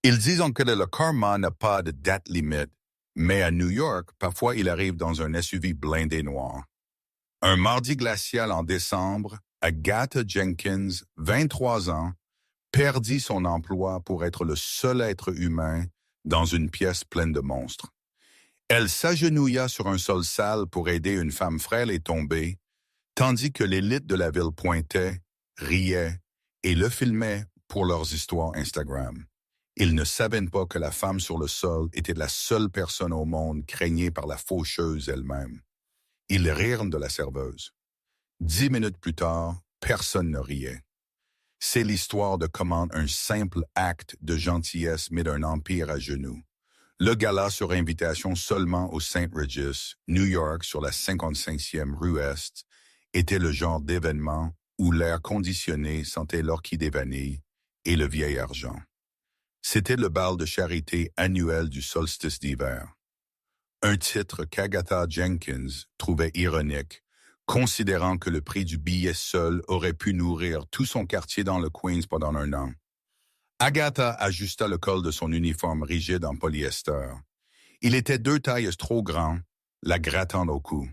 Ils disent que le karma n'a pas de date limite, mais à New York, parfois il arrive dans un SUV blindé noir. Un mardi glacial en décembre, Agatha Jenkins, 23 ans, perdit son emploi pour être le seul être humain dans une pièce pleine de monstres. Elle s'agenouilla sur un sol sale pour aider une femme frêle et tombée, tandis que l'élite de la ville pointait, riait et le filmait pour leurs histoires Instagram. Ils ne savaient pas que la femme sur le sol était la seule personne au monde craignée par la faucheuse elle-même. Ils rirent de la serveuse. 10 minutes plus tard, personne ne riait. C'est l'histoire de comment un simple acte de gentillesse met un empire à genoux. Le gala sur invitation seulement au St. Regis, New York, sur la 55e rue Est, était le genre d'événement où l'air conditionné sentait l'orchidée vanille et le vieil argent. C'était le bal de charité annuel du solstice d'hiver. Un titre qu'Agatha Jenkins trouvait ironique, considérant que le prix du billet seul aurait pu nourrir tout son quartier dans le Queens pendant un an. Agatha ajusta le col de son uniforme rigide en polyester. Il était 2 tailles trop grand, la grattant au cou.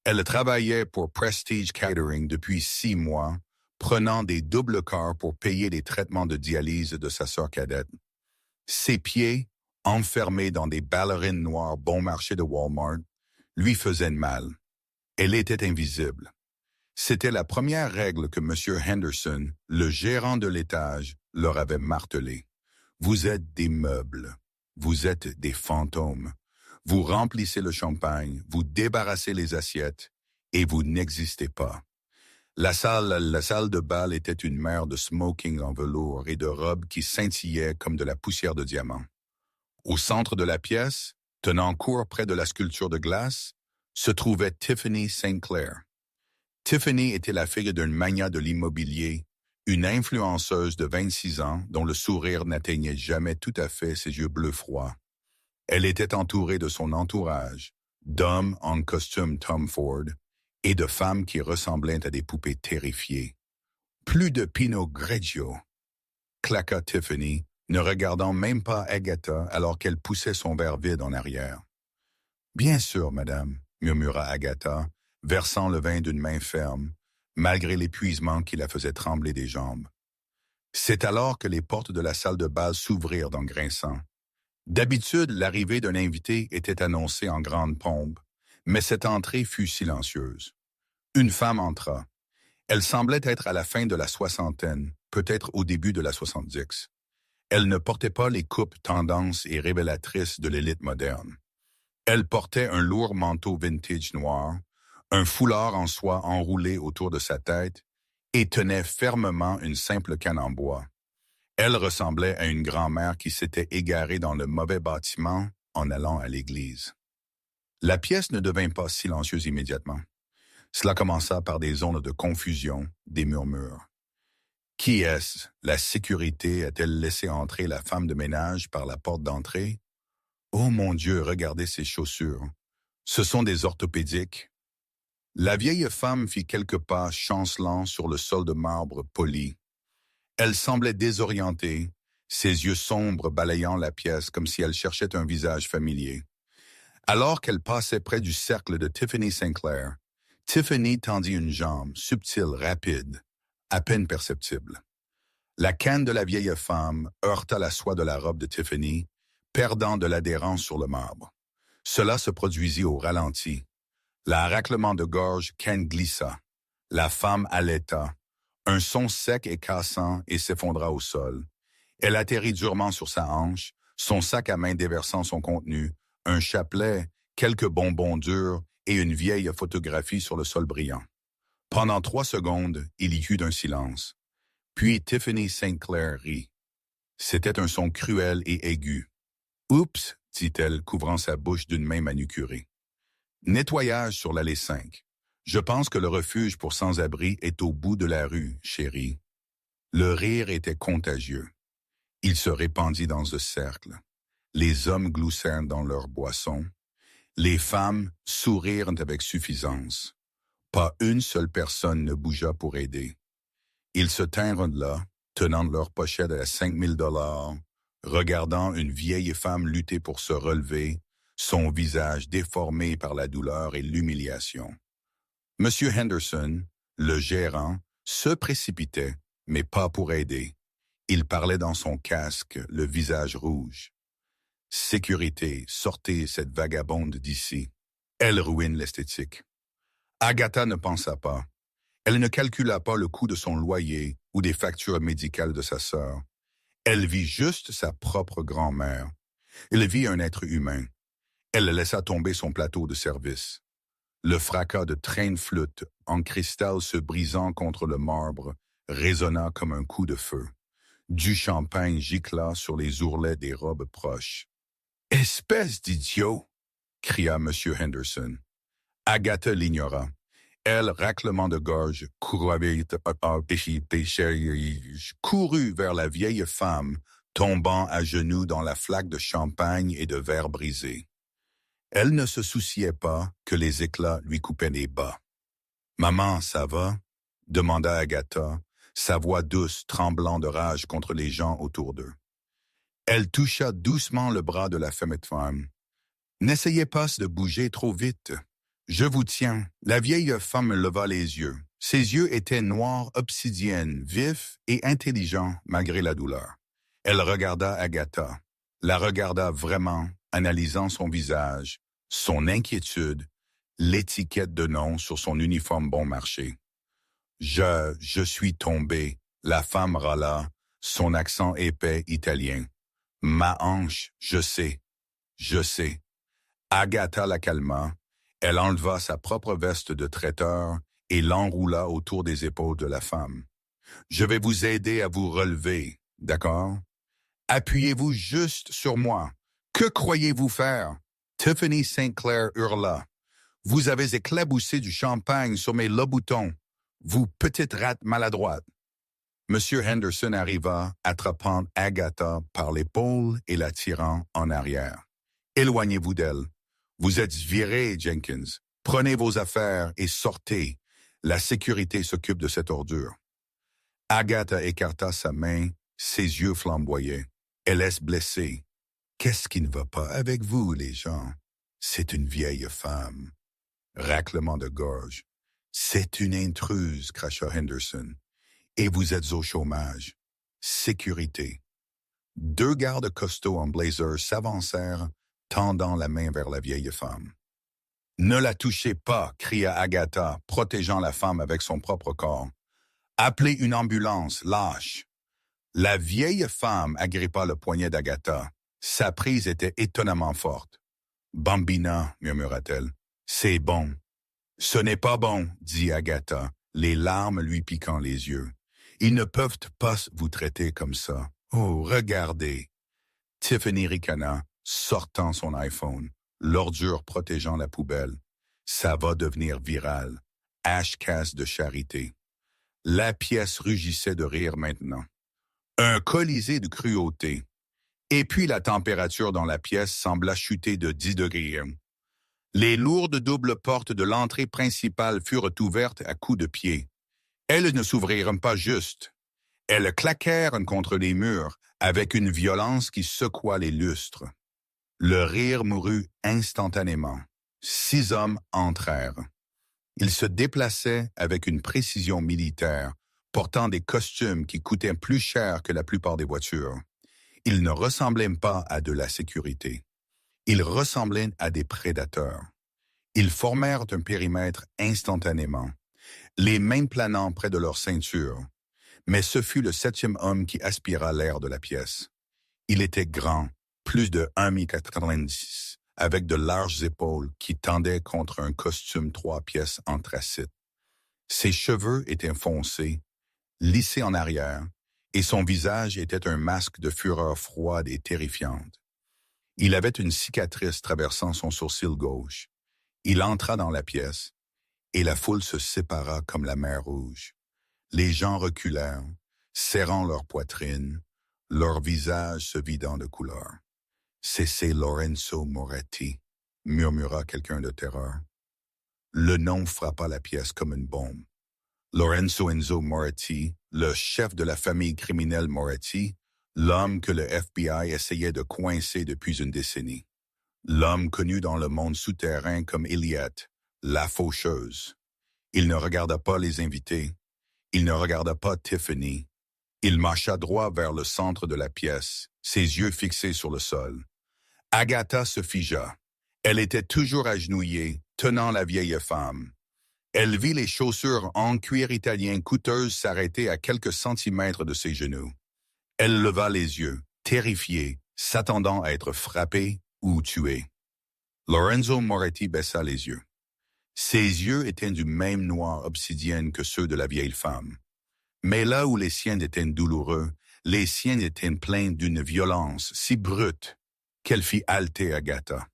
Elle travaillait pour Prestige Catering depuis 6 mois, prenant des doubles quarts pour payer les traitements de dialyse de sa sœur cadette. Ses pieds, enfermés dans des ballerines noires bon marché de Walmart, lui faisaient mal. Elle était invisible. C'était la première règle que M. Henderson, le gérant de l'étage, leur avait martelée. Vous êtes des meubles. Vous êtes des fantômes. Vous remplissez le champagne, vous débarrassez les assiettes, et vous n'existez pas. La salle de bal était une mer de smoking en velours et de robes qui scintillaient comme de la poussière de diamant. Au centre de la pièce, tenant court près de la sculpture de glace, se trouvait Tiffany St. Clair. Tiffany était la fille d'une magnat de l'immobilier, une influenceuse de 26 ans dont le sourire n'atteignait jamais tout à fait ses yeux bleus froids. Elle était entourée de son entourage, d'hommes en costume Tom Ford et de femmes qui ressemblaient à des poupées terrifiées. Plus de Pinot Grigio, claqua Tiffany, ne regardant même pas Agatha alors qu'elle poussait son verre vide en arrière. Bien sûr, madame, murmura Agatha, versant le vin d'une main ferme, malgré l'épuisement qui la faisait trembler des jambes. C'est alors que les portes de la salle de bal s'ouvrirent en grinçant. D'habitude, l'arrivée d'un invité était annoncée en grande pompe, mais cette entrée fut silencieuse. Une femme entra. Elle semblait être à la fin de la soixantaine, peut-être au début de la 70. Elle ne portait pas les coupes tendances et révélatrices de l'élite moderne. Elle portait un lourd manteau vintage noir, un foulard en soie enroulé autour de sa tête et tenait fermement une simple canne en bois. Elle ressemblait à une grand-mère qui s'était égarée dans le mauvais bâtiment en allant à l'église. La pièce ne devint pas silencieuse immédiatement. Cela commença par des ondes de confusion, des murmures. Qui est-ce? La sécurité a-t-elle laissé entrer la femme de ménage par la porte d'entrée? Oh mon Dieu, regardez ces chaussures. Ce sont des orthopédiques. La vieille femme fit quelques pas chancelants sur le sol de marbre poli. Elle semblait désorientée, ses yeux sombres balayant la pièce comme si elle cherchait un visage familier. Alors qu'elle passait près du cercle de Tiffany St. Clair, Tiffany tendit une jambe, subtile, rapide, à peine perceptible. La canne de la vieille femme heurta la soie de la robe de Tiffany, perdant de l'adhérence sur le marbre. Cela se produisit au ralenti. La raclement de gorge, Ken glissa. La femme allaita. Un son sec et cassant et s'effondra au sol. Elle atterrit durement sur sa hanche, son sac à main déversant son contenu, un chapelet, quelques bonbons durs et une vieille photographie sur le sol brillant. Pendant 3 secondes, il y eut un silence. Puis Tiffany St. Clair rit. C'était un son cruel et aigu. « Oups » dit-elle, couvrant sa bouche d'une main manucurée. Nettoyage sur l'allée 5. Je pense que le refuge pour sans-abri est au bout de la rue, chérie. Le rire était contagieux. Il se répandit dans ce cercle. Les hommes gloussèrent dans leurs boissons. Les femmes sourirent avec suffisance. Pas une seule personne ne bougea pour aider. Ils se tinrent là, tenant leur pochette à $5 000, regardant une vieille femme lutter pour se relever, son visage déformé par la douleur et l'humiliation. Monsieur Henderson, le gérant, se précipitait, mais pas pour aider. Il parlait dans son casque, le visage rouge. « Sécurité, sortez cette vagabonde d'ici. Elle ruine l'esthétique. » Agatha ne pensa pas. Elle ne calcula pas le coût de son loyer ou des factures médicales de sa sœur. Elle vit juste sa propre grand-mère. Elle vit un être humain. Elle laissa tomber son plateau de service. Le fracas de train de flûte en cristal se brisant contre le marbre résonna comme un coup de feu. Du champagne gicla sur les ourlets des robes proches. « Espèce d'idiot! » cria M. Henderson. Agatha l'ignora. Elle, raclement de gorge, courut vers la vieille femme, tombant à genoux dans la flaque de champagne et de verre brisé. Elle ne se souciait pas que les éclats lui coupaient les bas. « Maman, ça va ?» demanda Agatha, sa voix douce tremblant de rage contre les gens autour d'eux. Elle toucha doucement le bras de la femme. « N'essayez pas de bouger trop vite. Je vous tiens. » La vieille femme leva les yeux. Ses yeux étaient noirs obsidienne, vifs et intelligents malgré la douleur. Elle regarda Agatha, la regarda vraiment, analysant son visage, son inquiétude, l'étiquette de nom sur son uniforme bon marché. « Je suis tombée. » La femme râla, son accent épais italien. « Ma hanche, je sais. » Agatha la calma. Elle enleva sa propre veste de traiteur et l'enroula autour des épaules de la femme. « Je vais vous aider à vous relever, d'accord? Appuyez-vous juste sur moi. Que croyez-vous faire? » Tiffany St. Clair hurla. « Vous avez éclaboussé du champagne sur mes loboutons, vous petite rate maladroite. » Monsieur Henderson arriva, attrapant Agatha par l'épaule et la tirant en arrière. « Éloignez-vous d'elle. Vous êtes viré, Jenkins. Prenez vos affaires et sortez. La sécurité s'occupe de cette ordure. » Agatha écarta sa main, ses yeux flamboyaient. « Elle est blessée. Qu'est-ce qui ne va pas avec vous, les gens? C'est une vieille femme. » Raclement de gorge. « C'est une intruse, » cracha Henderson. « Et vous êtes au chômage. Sécurité. » Deux gardes costauds en blazer s'avancèrent, tendant la main vers la vieille femme. « Ne la touchez pas !» cria Agatha, protégeant la femme avec son propre corps. « Appelez une ambulance, lâche !» La vieille femme agrippa le poignet d'Agatha. Sa prise était étonnamment forte. « Bambina !» murmura-t-elle. « C'est bon. »« Ce n'est pas bon !» dit Agatha, les larmes lui piquant les yeux. « Ils ne peuvent pas vous traiter comme ça. Oh, regardez !» Tiffany ricana, sortant son iPhone, l'ordure protégeant la poubelle. Ça va devenir viral. Ashcast de charité. La pièce rugissait de rire maintenant. Un colisée de cruauté. Et puis la température dans la pièce sembla chuter de 10 degrés. Les lourdes doubles portes de l'entrée principale furent ouvertes à coups de pied. Elles ne s'ouvrirent pas juste. Elles claquèrent contre les murs avec une violence qui secoua les lustres. Le rire mourut instantanément. 6 hommes entrèrent. Ils se déplaçaient avec une précision militaire, portant des costumes qui coûtaient plus cher que la plupart des voitures. Ils ne ressemblaient pas à de la sécurité. Ils ressemblaient à des prédateurs. Ils formèrent un périmètre instantanément, les mains planant près de leur ceinture. Mais ce fut le 7e homme qui aspira l'air de la pièce. Il était grand, plus de 1,90 m, avec de larges épaules qui tendaient contre un costume 3 pièces anthracite. Ses cheveux étaient foncés, lissés en arrière, et son visage était un masque de fureur froide et terrifiante. Il avait une cicatrice traversant son sourcil gauche. Il entra dans la pièce, et la foule se sépara comme la mer Rouge. Les gens reculèrent, serrant leur poitrine, leur visage se vidant de couleur. « C'est Lorenzo Moretti », murmura quelqu'un de terreur. Le nom frappa la pièce comme une bombe. Lorenzo Enzo Moretti, le chef de la famille criminelle Moretti, L'homme que le FBI essayait de coincer depuis une décennie. L'homme connu dans le monde souterrain comme Elliot, la faucheuse. Il ne regarda pas les invités. Il ne regarda pas Tiffany. Il marcha droit vers le centre de la pièce, ses yeux fixés sur le sol. Agatha se figea. Elle était toujours agenouillée, tenant la vieille femme. Elle vit les chaussures en cuir italien coûteuses s'arrêter à quelques centimètres de ses genoux. Elle leva les yeux, terrifiée, s'attendant à être frappée ou tuée. Lorenzo Moretti baissa les yeux. Ses yeux étaient du même noir obsidienne que ceux de la vieille femme. Mais là où les siens étaient douloureux, les siens étaient pleins d'une violence si brute qu'elle fit halter Agatha.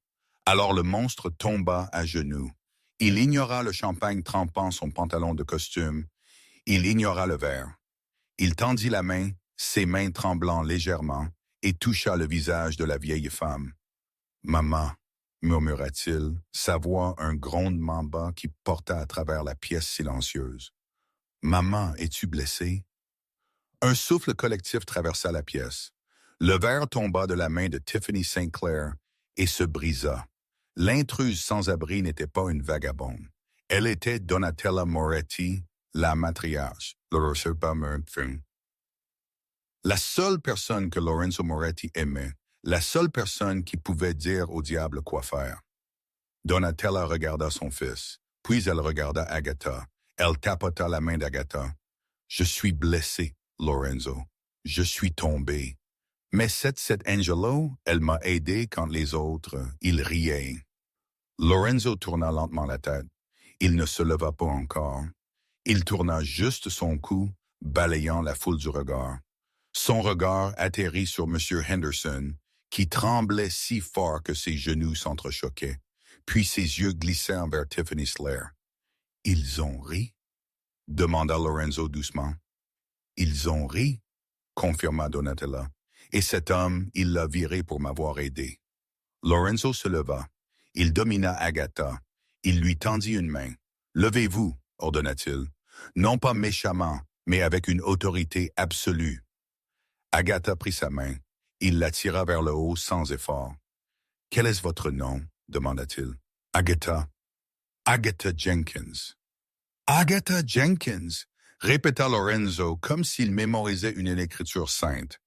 Alors le monstre tomba à genoux. Il ignora le champagne trempant son pantalon de costume. Il ignora le verre. Il tendit la main, ses mains tremblant légèrement, et toucha le visage de la vieille femme. « Maman », murmura-t-il, sa voix un grondement bas qui porta à travers la pièce silencieuse. « Maman, es-tu blessée? » Un souffle collectif traversa la pièce. Le verre tomba de la main de Tiffany St. Clair et se brisa. L'intruse sans abri n'était pas une vagabonde. Elle était Donatella Moretti, la matriarche. La seule personne que Lorenzo Moretti aimait, la seule personne qui pouvait dire au diable quoi faire. Donatella regarda son fils, puis elle regarda Agatha. Elle tapota la main d'Agatha. « Je suis blessée, Lorenzo. Je suis tombée. Mais cette Angelo, elle m'a aidé quand les autres, ils riaient. » Lorenzo tourna lentement la tête. Il ne se leva pas encore. Il tourna juste son cou, balayant la foule du regard. Son regard atterrit sur M. Henderson, qui tremblait si fort que ses genoux s'entrechoquaient, puis ses yeux glissèrent vers Tiffany Slair. « Ils ont ri? » demanda Lorenzo doucement. « Ils ont ri, » confirma Donatella. « Et cet homme, il l'a viré pour m'avoir aidé. » Lorenzo se leva. Il domina Agatha. Il lui tendit une main. « Levez-vous, » ordonna-t-il. Non pas méchamment, mais avec une autorité absolue. Agatha prit sa main. Il la tira vers le haut sans effort. « Quel est votre nom? » demanda-t-il. « Agatha. Agatha Jenkins. »« Agatha Jenkins !» répéta Lorenzo comme s'il mémorisait une écriture sainte.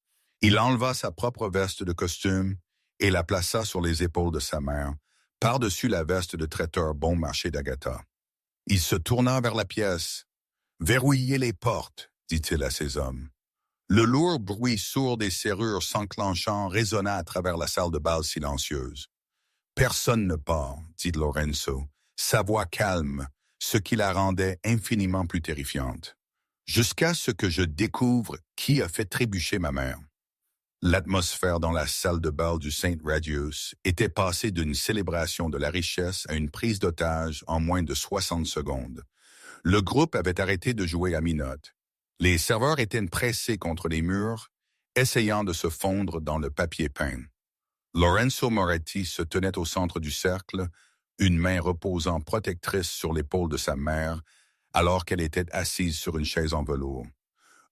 Il enleva sa propre veste de costume et la plaça sur les épaules de sa mère, par-dessus la veste de traiteur bon marché d'Agatha. Il se tourna vers la pièce. « Verrouillez les portes, » dit-il à ses hommes. Le lourd bruit sourd des serrures s'enclenchant résonna à travers la salle de bal silencieuse. « Personne ne part, » dit Lorenzo, sa voix calme, ce qui la rendait infiniment plus terrifiante. « Jusqu'à ce que je découvre qui a fait trébucher ma mère. » L'atmosphère dans la salle de bal du St. Radius était passée d'une célébration de la richesse à une prise d'otage en moins de 60 secondes. Le groupe avait arrêté de jouer à minote. Les serveurs étaient pressés contre les murs, essayant de se fondre dans le papier peint. Lorenzo Moretti se tenait au centre du cercle, une main reposant protectrice sur l'épaule de sa mère, alors qu'elle était assise sur une chaise en velours.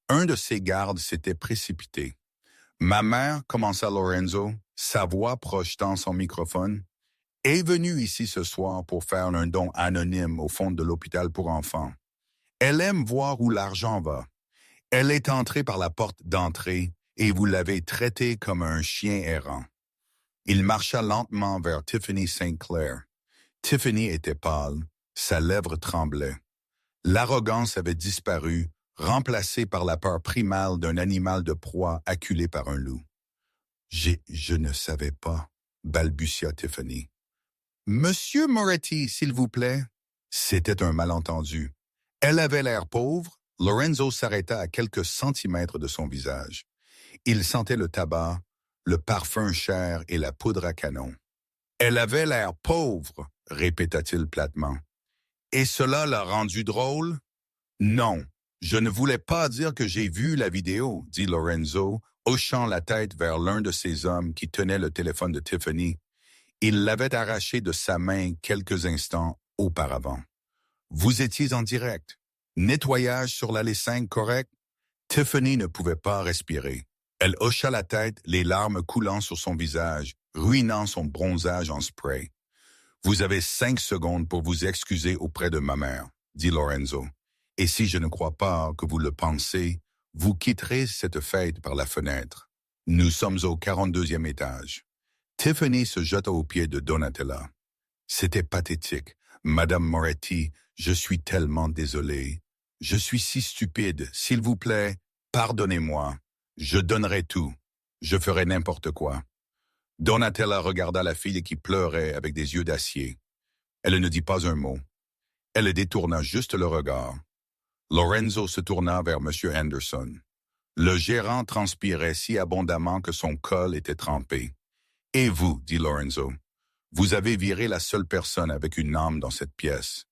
Un de ses gardes s'était précipité. « Ma mère, » commença Lorenzo, sa voix projetant son microphone, « est venue ici ce soir pour faire un don anonyme au fond de l'hôpital pour enfants. Elle aime voir où l'argent va. Elle est entrée par la porte d'entrée et vous l'avez traitée comme un chien errant. » Il marcha lentement vers Tiffany St. Clair. Tiffany était pâle, sa lèvre tremblait. L'arrogance avait disparu, remplacée par la peur primale d'un animal de proie acculé par un loup. « Je ne savais pas, » balbutia Tiffany. « Monsieur Moretti, s'il vous plaît. » C'était un malentendu. Elle avait l'air pauvre. Lorenzo s'arrêta à quelques centimètres de son visage. Il sentait le tabac, le parfum cher et la poudre à canon. « Elle avait l'air pauvre, » répéta-t-il platement. « Et cela l'a rendu drôle? »« Non, je ne voulais pas dire que j'ai vu la vidéo, » dit Lorenzo, hochant la tête vers l'un de ses hommes qui tenait le téléphone de Tiffany. Il l'avait arraché de sa main quelques instants auparavant. « Vous étiez en direct. Nettoyage sur l'allée 5 correct? » Tiffany ne pouvait pas respirer. Elle hocha la tête, les larmes coulant sur son visage, ruinant son bronzage en spray. « Vous avez 5 secondes pour vous excuser auprès de ma mère, » dit Lorenzo. « Et si je ne crois pas que vous le pensez, vous quitterez cette fête par la fenêtre. Nous sommes au 42e étage. » Tiffany se jeta aux pieds de Donatella. C'était pathétique. « Madame Moretti, je suis tellement désolé. Je suis si stupide. S'il vous plaît, pardonnez-moi. Je donnerai tout. Je ferai n'importe quoi. » Donatella regarda la fille qui pleurait avec des yeux d'acier. Elle ne dit pas un mot. Elle détourna juste le regard. Lorenzo se tourna vers M. Anderson. Le gérant transpirait si abondamment que son col était trempé. « Et vous, dit Lorenzo, vous avez viré la seule personne avec une âme dans cette pièce.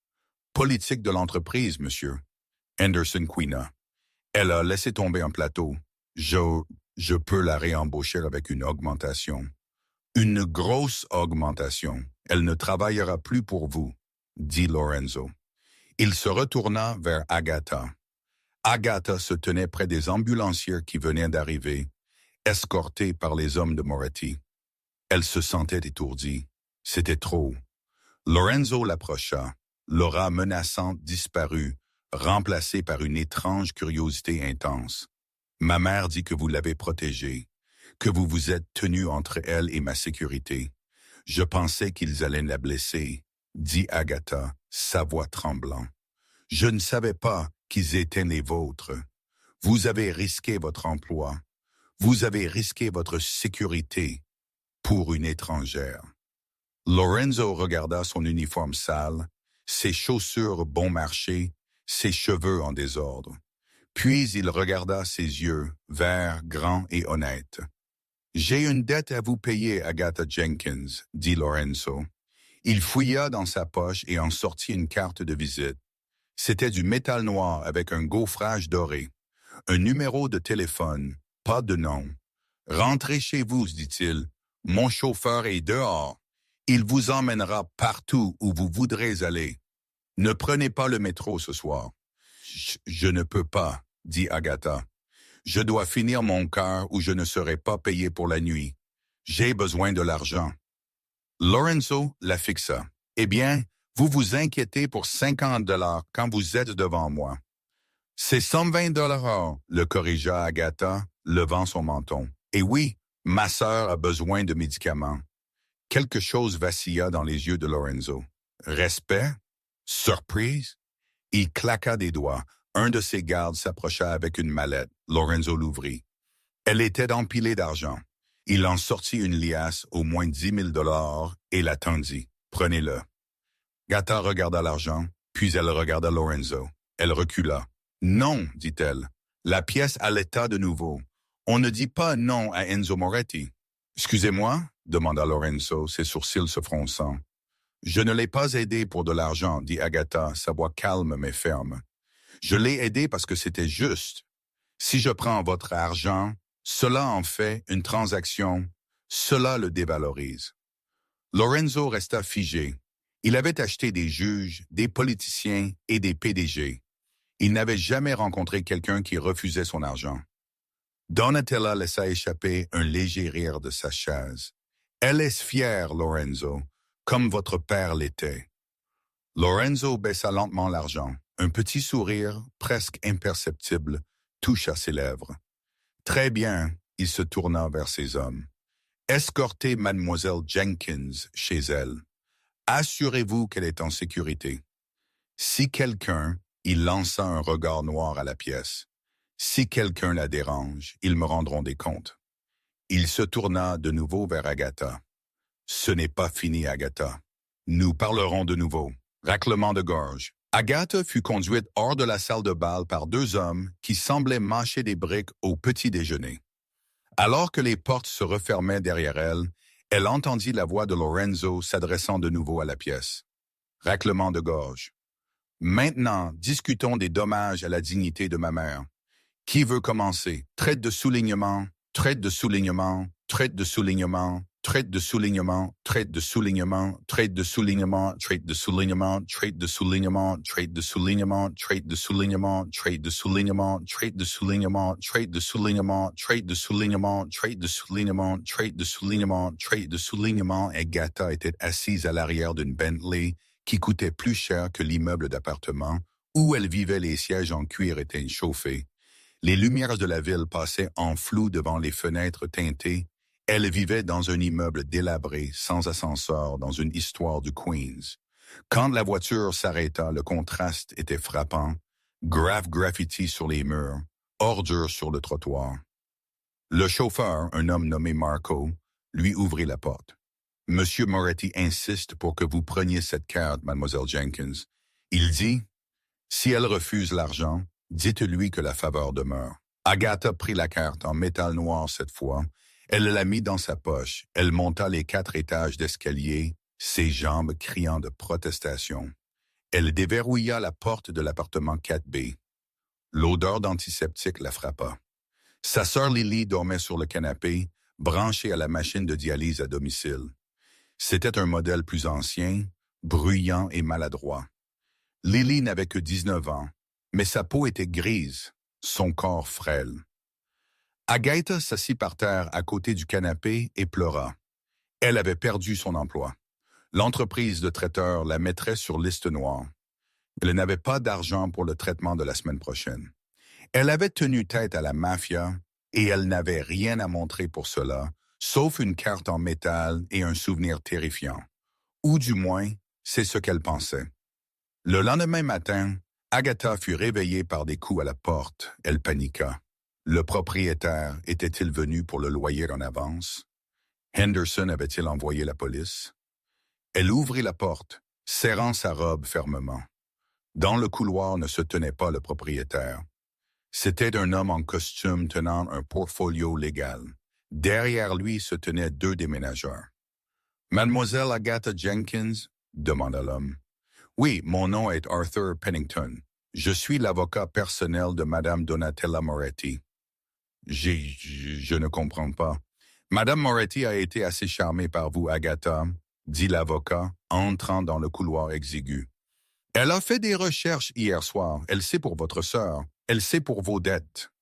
Politique de l'entreprise, monsieur. » Anderson couina. Elle a laissé tomber un plateau. Je peux la réembaucher avec une augmentation. Une grosse augmentation. Elle ne travaillera plus pour vous, dit Lorenzo. Il se retourna vers Agatha. Agatha se tenait près des ambulanciers qui venaient d'arriver, escortés par les hommes de Moretti. Elle se sentait étourdie. C'était trop. Lorenzo l'approcha. L'aura menaçante disparut, remplacée par une étrange curiosité intense. « Ma mère dit que vous l'avez protégée, que vous vous êtes tenu entre elle et ma sécurité. Je pensais qu'ils allaient la blesser, » dit Agatha, sa voix tremblant. « Je ne savais pas qu'ils étaient les vôtres. Vous avez risqué votre emploi. Vous avez risqué votre sécurité pour une étrangère. » Lorenzo regarda son uniforme sale, ses chaussures bon marché, ses cheveux en désordre. Puis il regarda ses yeux, verts, grands et honnêtes. « J'ai une dette à vous payer, Agatha Jenkins, » dit Lorenzo. Il fouilla dans sa poche et en sortit une carte de visite. C'était du métal noir avec un gaufrage doré. Un numéro de téléphone, pas de nom. « Rentrez chez vous, dit-il. Mon chauffeur est dehors. Il vous emmènera partout où vous voudrez aller. Ne prenez pas le métro ce soir. »« Je ne peux pas, » dit Agatha. « Je dois finir mon quart ou je ne serai pas payé pour la nuit. J'ai besoin de l'argent. » Lorenzo la fixa. « Eh bien, vous vous inquiétez pour 50 $ quand vous êtes devant moi. »« C'est 120 $, le corrigea Agatha, levant son menton. « Et oui, ma sœur a besoin de médicaments. » Quelque chose vacilla dans les yeux de Lorenzo. Respect? Surprise? Il claqua des doigts. Un de ses gardes s'approcha avec une mallette. Lorenzo l'ouvrit. Elle était empilée d'argent. Il en sortit une liasse, au moins 10 000 $ et la tendit. « Prenez-le. » Agatha regarda l'argent, puis elle regarda Lorenzo. Elle recula. « Non, dit-elle. La pièce allaita de nouveau. On ne dit pas non à Enzo Moretti. »« Excusez-moi ?» demanda Lorenzo, ses sourcils se fronçant. « Je ne l'ai pas aidé pour de l'argent, » dit Agatha, sa voix calme mais ferme. « Je l'ai aidé parce que c'était juste. Si je prends votre argent, cela en fait une transaction, cela le dévalorise. » Lorenzo resta figé. Il avait acheté des juges, des politiciens et des PDG. Il n'avait jamais rencontré quelqu'un qui refusait son argent. Donatella laissa échapper un léger rire de sa chaise. « Elle est fière, Lorenzo, comme votre père l'était. » Lorenzo baissa lentement l'argent. Un petit sourire, presque imperceptible, toucha ses lèvres. « Très bien, » il se tourna vers ses hommes. « Escortez mademoiselle Jenkins chez elle. Assurez-vous qu'elle est en sécurité. Si quelqu'un, » il lança un regard noir à la pièce. « Si quelqu'un la dérange, ils me rendront des comptes. » Il se tourna de nouveau vers Agatha. « Ce n'est pas fini, Agatha. Nous parlerons de nouveau. » Raclement de gorge. Agatha fut conduite hors de la salle de bal par 2 hommes qui semblaient mâcher des briques au petit déjeuner. Alors que les portes se refermaient derrière elle, elle entendit la voix de Lorenzo s'adressant de nouveau à la pièce. Raclement de gorge. « Maintenant, discutons des dommages à la dignité de ma mère. Qui veut commencer? Traite de soulignement, traite de soulignement, traite de soulignement, trait de soulignement, trait de soulignement, trait de soulignement, trait de soulignement, trait de soulignement, trait de soulignement, trait de soulignement, trait de soulignement, trait de soulignement, trait de soulignement, trait de soulignement, trait de soulignement, trait de soulignement, trait de soulignement. Agatha était assise à l'arrière d'une Bentley qui coûtait plus cher que l'immeuble d'appartement où elle vivait. Les sièges en cuir étaient chauffés. Les lumières de la ville passaient en flou devant les fenêtres teintées. Elle vivait dans un immeuble délabré, sans ascenseur, dans une histoire du Queens. Quand la voiture s'arrêta, le contraste était frappant. Graffiti sur les murs, ordures sur le trottoir. Le chauffeur, un homme nommé Marco, lui ouvrit la porte. « Monsieur Moretti insiste pour que vous preniez cette carte, mademoiselle Jenkins. Il dit, si elle refuse l'argent, dites-lui que la faveur demeure. » Agatha prit la carte en métal noir cette fois. Elle la mit dans sa poche. Elle monta les 4 étages d'escalier, ses jambes criant de protestation. Elle déverrouilla la porte de l'appartement 4B. L'odeur d'antiseptique la frappa. Sa sœur Lily dormait sur le canapé, branchée à la machine de dialyse à domicile. C'était un modèle plus ancien, bruyant et maladroit. Lily n'avait que 19 ans, mais sa peau était grise, son corps frêle. Agatha s'assit par terre à côté du canapé et pleura. Elle avait perdu son emploi. L'entreprise de traiteur la mettrait sur liste noire. Elle n'avait pas d'argent pour le traitement de la semaine prochaine. Elle avait tenu tête à la mafia et elle n'avait rien à montrer pour cela, sauf une carte en métal et un souvenir terrifiant. Ou du moins, c'est ce qu'elle pensait. Le lendemain matin, Agatha fut réveillée par des coups à la porte. Elle paniqua. Le propriétaire était-il venu pour le loyer en avance? Henderson avait-il envoyé la police? Elle ouvrit la porte, serrant sa robe fermement. Dans le couloir ne se tenait pas le propriétaire. C'était un homme en costume tenant un portfolio légal. Derrière lui se tenaient 2 déménageurs. « Mademoiselle Agatha Jenkins ?» demanda l'homme. « Oui, mon nom est Arthur Pennington. Je suis l'avocat personnel de Madame Donatella Moretti. » Je ne comprends pas. « Madame Moretti a été assez charmée par vous, Agatha, » dit l'avocat, entrant dans le couloir exigu. « Elle a fait des recherches hier soir. Elle sait pour votre sœur. Elle sait pour vos dettes. »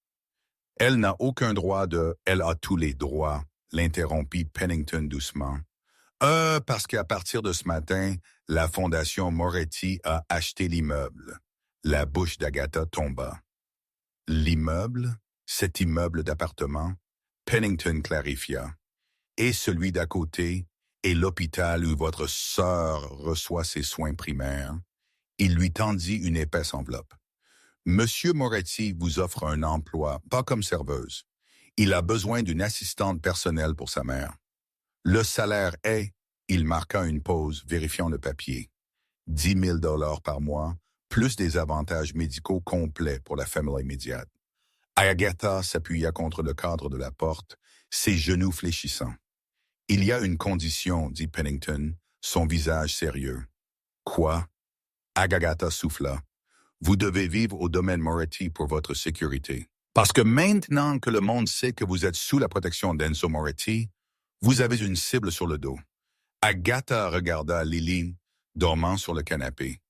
« Elle n'a aucun droit de... Elle a tous les droits, » l'interrompit Pennington doucement. « Parce qu'à partir de ce matin, la Fondation Moretti a acheté l'immeuble. » La bouche d'Agatha tomba. « L'immeuble? Cet immeuble d'appartement? » Pennington clarifia. « Et celui d'à côté, et l'hôpital où votre sœur reçoit ses soins primaires. » Il lui tendit une épaisse enveloppe. « Monsieur Moretti vous offre un emploi, pas comme serveuse. Il a besoin d'une assistante personnelle pour sa mère. Le salaire est... » Il marqua une pause, vérifiant le papier. 10 000 $ par mois, plus des avantages médicaux complets pour la famille immédiate. Agatha s'appuya contre le cadre de la porte, ses genoux fléchissants. « Il y a une condition, » dit Pennington, son visage sérieux. « Quoi? » Agatha souffla. « Vous devez vivre au domaine Moretti pour votre sécurité. Parce que maintenant que le monde sait que vous êtes sous la protection d'Enzo Moretti, vous avez une cible sur le dos. » Agatha regarda Lily, dormant sur le canapé.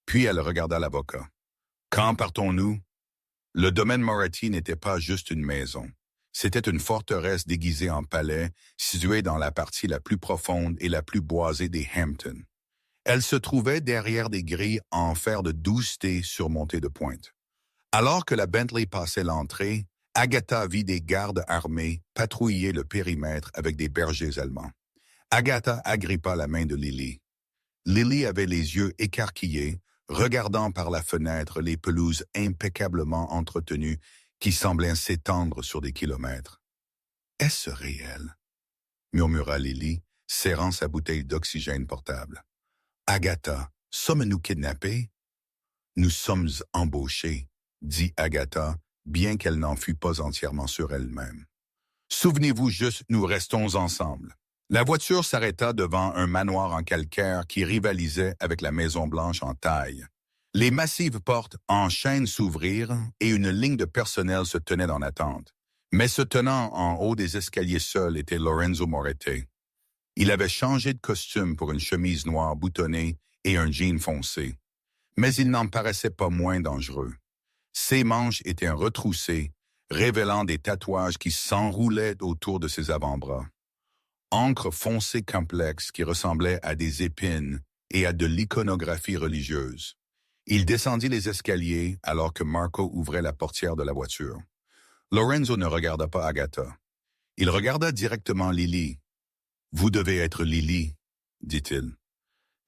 Puis elle regarda l'avocat. « Quand partons-nous? » Le domaine Moretti n'était pas juste une maison. C'était une forteresse déguisée en palais, située dans la partie la plus profonde et la plus boisée des Hamptons. Elle se trouvait derrière des grilles en fer de 12T surmontées de pointes. Alors que la Bentley passait l'entrée, Agatha vit des gardes armés patrouiller le périmètre avec des bergers allemands. Agatha agrippa la main de Lily. Lily avait les yeux écarquillés, regardant par la fenêtre les pelouses impeccablement entretenues qui semblaient s'étendre sur des kilomètres. « Est-ce réel? » murmura Lily, serrant sa bouteille d'oxygène portable. « Agatha, sommes-nous kidnappés? »« Nous sommes embauchés, » dit Agatha, bien qu'elle n'en fût pas entièrement sûre elle-même. « Souvenez-vous juste, nous restons ensemble. » La voiture s'arrêta devant un manoir en calcaire qui rivalisait avec la Maison-Blanche en taille. Les massives portes en chêne s'ouvrirent et une ligne de personnel se tenait en attente. Mais se tenant en haut des escaliers seul était Lorenzo Moretti. Il avait changé de costume pour une chemise noire boutonnée et un jean foncé. Mais il n'en paraissait pas moins dangereux. Ses manches étaient retroussées, révélant des tatouages qui s'enroulaient autour de ses avant-bras. Encre foncée complexe qui ressemblait à des épines et à de l'iconographie religieuse. Il descendit les escaliers alors que Marco ouvrait la portière de la voiture. Lorenzo ne regarda pas Agatha. Il regarda directement Lily. « Vous devez être Lily, » dit-il.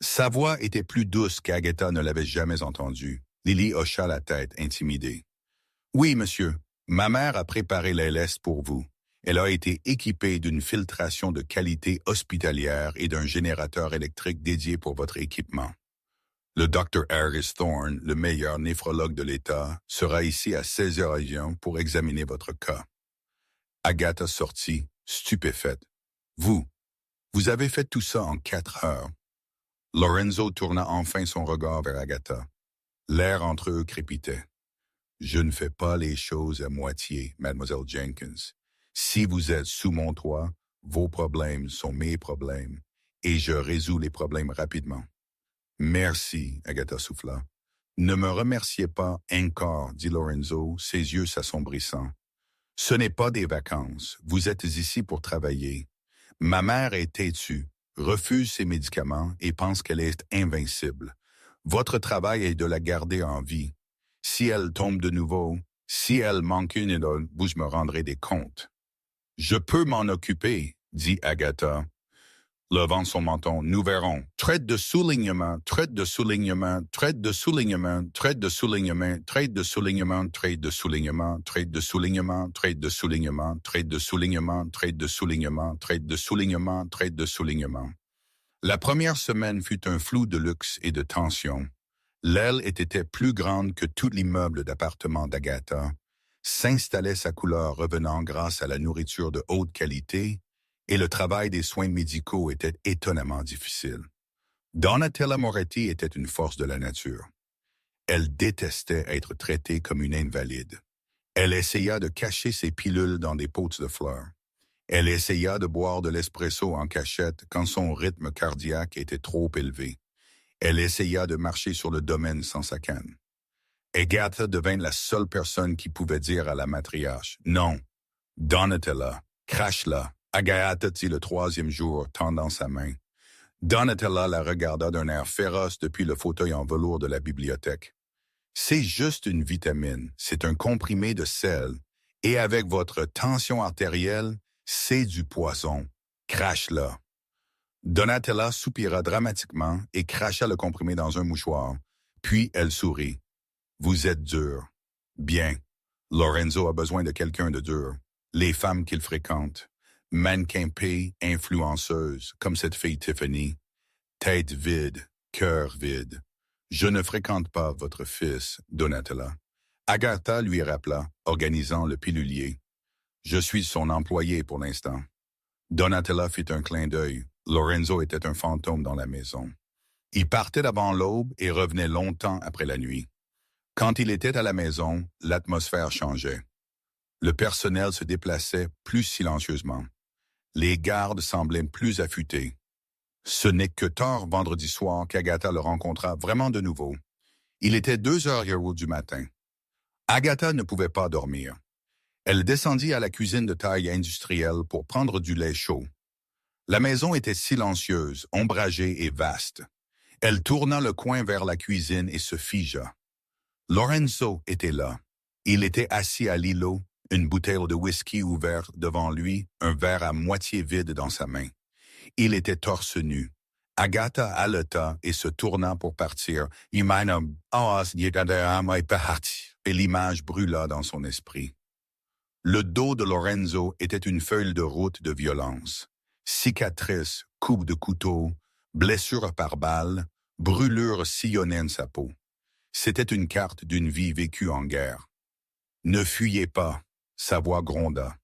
Sa voix était plus douce qu'Agatha ne l'avait jamais entendue. Lily hocha la tête, intimidée. « Oui, monsieur. Ma mère a préparé les lestes pour vous. Elle a été équipée d'une filtration de qualité hospitalière et d'un générateur électrique dédié pour votre équipement. Le Dr. Harris Thorne, le meilleur néphrologue de l'État, sera ici à 16h pour examiner votre cas. » Agatha sortit, stupéfaite. « Vous avez fait tout ça en 4 heures. » Lorenzo tourna enfin son regard vers Agatha. L'air entre eux crépitait. « Je ne fais pas les choses à moitié, Mademoiselle Jenkins. Si vous êtes sous mon toit, vos problèmes sont mes problèmes, et je résous les problèmes rapidement. » « Merci, » Agatha souffla. « Ne me remerciez pas encore, » dit Lorenzo, ses yeux s'assombrissant. « Ce n'est pas des vacances, vous êtes ici pour travailler. Ma mère est têtue, refuse ses médicaments et pense qu'elle est invincible. Votre travail est de la garder en vie. Si elle tombe de nouveau, si elle manque une idole, vous me rendrez des comptes. »« Je peux m'en occuper, » dit Agatha, levant son menton. « Nous verrons. Traite de soulignement, traite de soulignement, traite de soulignement, traite de soulignement, traite de soulignement, traite de soulignement, traite de soulignement, traite de soulignement, traite de soulignement, traite de soulignement, traite de soulignement, traite de soulignement. » La première semaine fut un flou de luxe et de tension. L'aile était plus grande que tout l'immeuble d'appartement d'Agatha. S'installait sa couleur revenant grâce à la nourriture de haute qualité, et le travail des soins médicaux était étonnamment difficile. Donatella Moretti était une force de la nature. Elle détestait être traitée comme une invalide. Elle essaya de cacher ses pilules dans des pots de fleurs. Elle essaya de boire de l'espresso en cachette quand son rythme cardiaque était trop élevé. Elle essaya de marcher sur le domaine sans sa canne. Agatha devint la seule personne qui pouvait dire à la matriarche « Non, Donatella, crache-la. » Agatha dit le 3e jour, tendant sa main. Donatella la regarda d'un air féroce depuis le fauteuil en velours de la bibliothèque. « C'est juste une vitamine, c'est un comprimé de sel, et avec votre tension artérielle, c'est du poison. Crache-la. » Donatella soupira dramatiquement et cracha le comprimé dans un mouchoir. Puis elle sourit. « Vous êtes dur. »« Bien. Lorenzo a besoin de quelqu'un de dur. Les femmes qu'il fréquente. Mannequin P, influenceuse, comme cette fille Tiffany. Tête vide, cœur vide. Je ne fréquente pas votre fils, Donatella. » Agatha lui rappela, organisant le pilulier. « Je suis son employé pour l'instant. » Donatella fit un clin d'œil. Lorenzo était un fantôme dans la maison. Il partait avant l'aube et revenait longtemps après la nuit. Quand il était à la maison, l'atmosphère changeait. Le personnel se déplaçait plus silencieusement. Les gardes semblaient plus affûtés. Ce n'est que tard vendredi soir qu'Agatha le rencontra vraiment de nouveau. Il était 2h du matin. Agatha ne pouvait pas dormir. Elle descendit à la cuisine de taille industrielle pour prendre du lait chaud. La maison était silencieuse, ombragée et vaste. Elle tourna le coin vers la cuisine et se figea. Lorenzo était là. Il était assis à l'îlot, une bouteille de whisky ouverte devant lui, un verre à moitié vide dans sa main. Il était torse nu. Agatha haleta et se tourna pour partir. Et l'image brûla dans son esprit. Le dos de Lorenzo était une feuille de route de violence. Cicatrices, coups de couteau, blessures par balle, brûlures sillonnaient sa peau. C'était une carte d'une vie vécue en guerre. « Ne fuyez pas », sa voix gronda.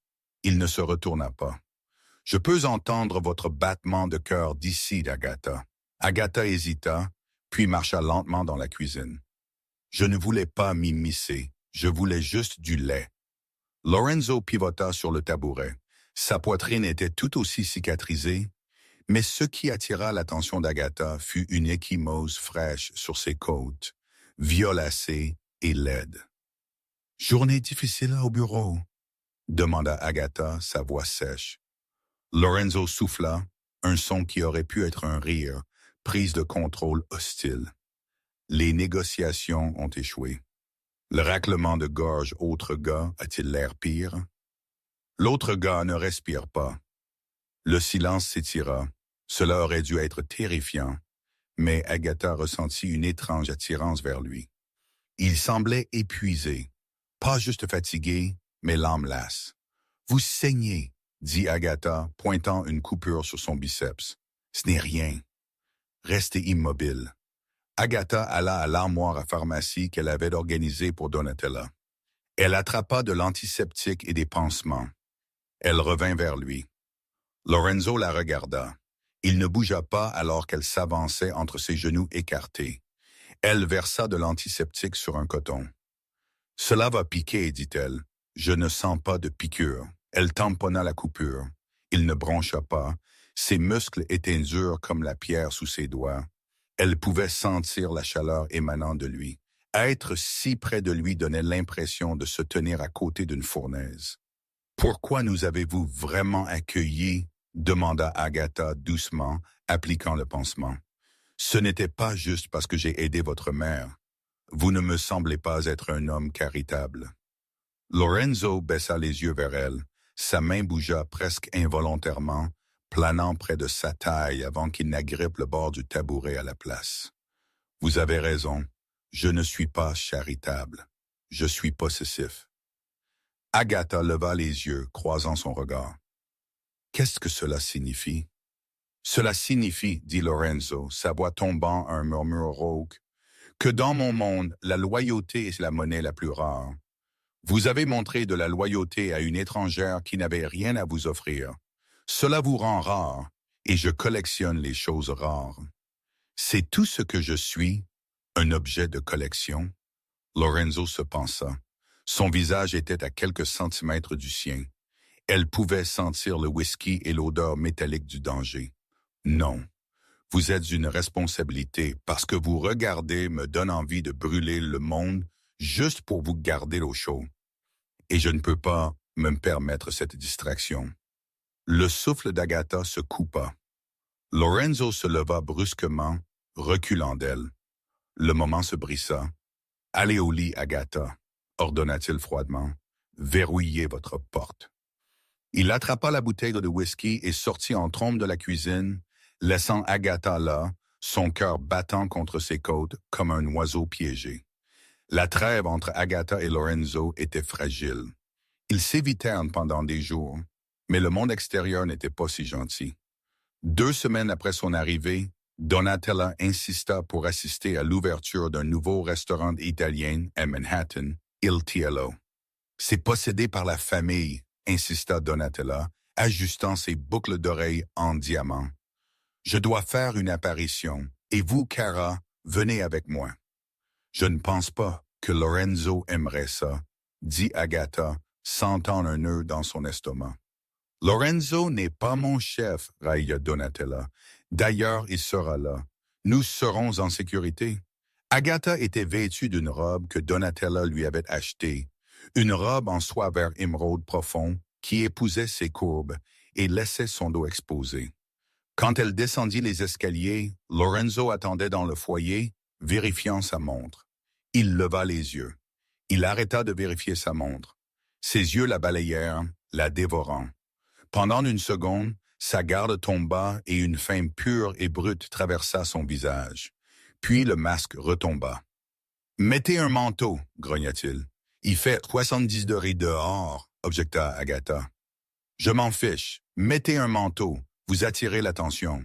Il ne se retourna pas. « Je peux entendre votre battement de cœur d'ici, Agatha. » Agatha hésita, puis marcha lentement dans la cuisine. « Je ne voulais pas m'immiscer, je voulais juste du lait. » Lorenzo pivota sur le tabouret. Sa poitrine était tout aussi cicatrisée, Mais ce qui attira l'attention d'Agatha fut une échymose fraîche sur ses côtes, violacée et laide. « Journée difficile au bureau ?» demanda Agatha, sa voix sèche. Lorenzo souffla, un son qui aurait pu être un rire, prise de contrôle hostile. Les négociations ont échoué. Le raclement de gorge autre gars a-t-il l'air pire? L'autre gars ne respire pas. Le silence s'étira. Cela aurait dû être terrifiant, mais Agatha ressentit une étrange attirance vers lui. Il semblait épuisé, pas juste fatigué, mais l'âme lasse. « Vous saignez », dit Agatha, pointant une coupure sur son biceps. « Ce n'est rien. » Restez immobile. Agatha alla à l'armoire à pharmacie qu'elle avait organisée pour Donatella. Elle attrapa de l'antiseptique et des pansements. Elle revint vers lui. Lorenzo la regarda. Il ne bougea pas alors qu'elle s'avançait entre ses genoux écartés. Elle versa de l'antiseptique sur un coton. « Cela va piquer, dit-elle. Je ne sens pas de piqûre. » Elle tamponna la coupure. Il ne broncha pas. Ses muscles étaient durs comme la pierre sous ses doigts. Elle pouvait sentir la chaleur émanant de lui. Être si près de lui donnait l'impression de se tenir à côté d'une fournaise. « Pourquoi nous avez-vous vraiment accueillis ?» demanda Agatha doucement, appliquant le pansement. « Ce n'était pas juste parce que j'ai aidé votre mère. Vous ne me semblez pas être un homme charitable. » Lorenzo baissa les yeux vers elle. Sa main bougea presque involontairement, planant près de sa taille avant qu'il n'agrippe le bord du tabouret à la place. « Vous avez raison, je ne suis pas charitable. Je suis possessif. » Agatha leva les yeux, croisant son regard. « Qu'est-ce que cela signifie? »« Cela signifie, dit Lorenzo, sa voix tombant à un murmure rauque, que dans mon monde, la loyauté est la monnaie la plus rare. Vous avez montré de la loyauté à une étrangère qui n'avait rien à vous offrir. Cela vous rend rare, et je collectionne les choses rares. C'est tout ce que je suis, un objet de collection. » Lorenzo se pensa. Son visage était à quelques centimètres du sien. Elle pouvait sentir le whisky et l'odeur métallique du danger. « Non, vous êtes une responsabilité parce que vous regardez me donne envie de brûler le monde juste pour vous garder au chaud. Et je ne peux pas me permettre cette distraction. » Le souffle d'Agatha se coupa. Lorenzo se leva brusquement, reculant d'elle. Le moment se brissa. « Allez au lit, Agatha, » ordonna-t-il froidement. « Verrouillez votre porte. » Il attrapa la bouteille de whisky et sortit en trombe de la cuisine, laissant Agatha là, son cœur battant contre ses côtes comme un oiseau piégé. La trêve entre Agatha et Lorenzo était fragile. Ils s'évitèrent pendant des jours, mais le monde extérieur n'était pas si gentil. 2 semaines après son arrivée, Donatella insista pour assister à l'ouverture d'un nouveau restaurant italien à Manhattan, Il Tiello. « C'est possédé par la famille », insista Donatella, ajustant ses boucles d'oreilles en diamant. « Je dois faire une apparition, et vous, Cara, venez avec moi. » « Je ne pense pas que Lorenzo aimerait ça, » dit Agatha, sentant un nœud dans son estomac. « Lorenzo n'est pas mon chef, » railla Donatella. « D'ailleurs, il sera là. Nous serons en sécurité. » Agatha était vêtue d'une robe que Donatella lui avait achetée, une robe en soie vert émeraude profond qui épousait ses courbes et laissait son dos exposé. Quand elle descendit les escaliers, Lorenzo attendait dans le foyer, vérifiant sa montre. Il leva les yeux. Il arrêta de vérifier sa montre. Ses yeux la balayèrent, la dévorant. Pendant une seconde, sa garde tomba et une faim pure et brute traversa son visage. Puis le masque retomba. « Mettez un manteau, » grogna-t-il. « Il fait 70 degrés dehors, » objecta Agatha. « Je m'en fiche. Mettez un manteau. Vous attirez l'attention. »«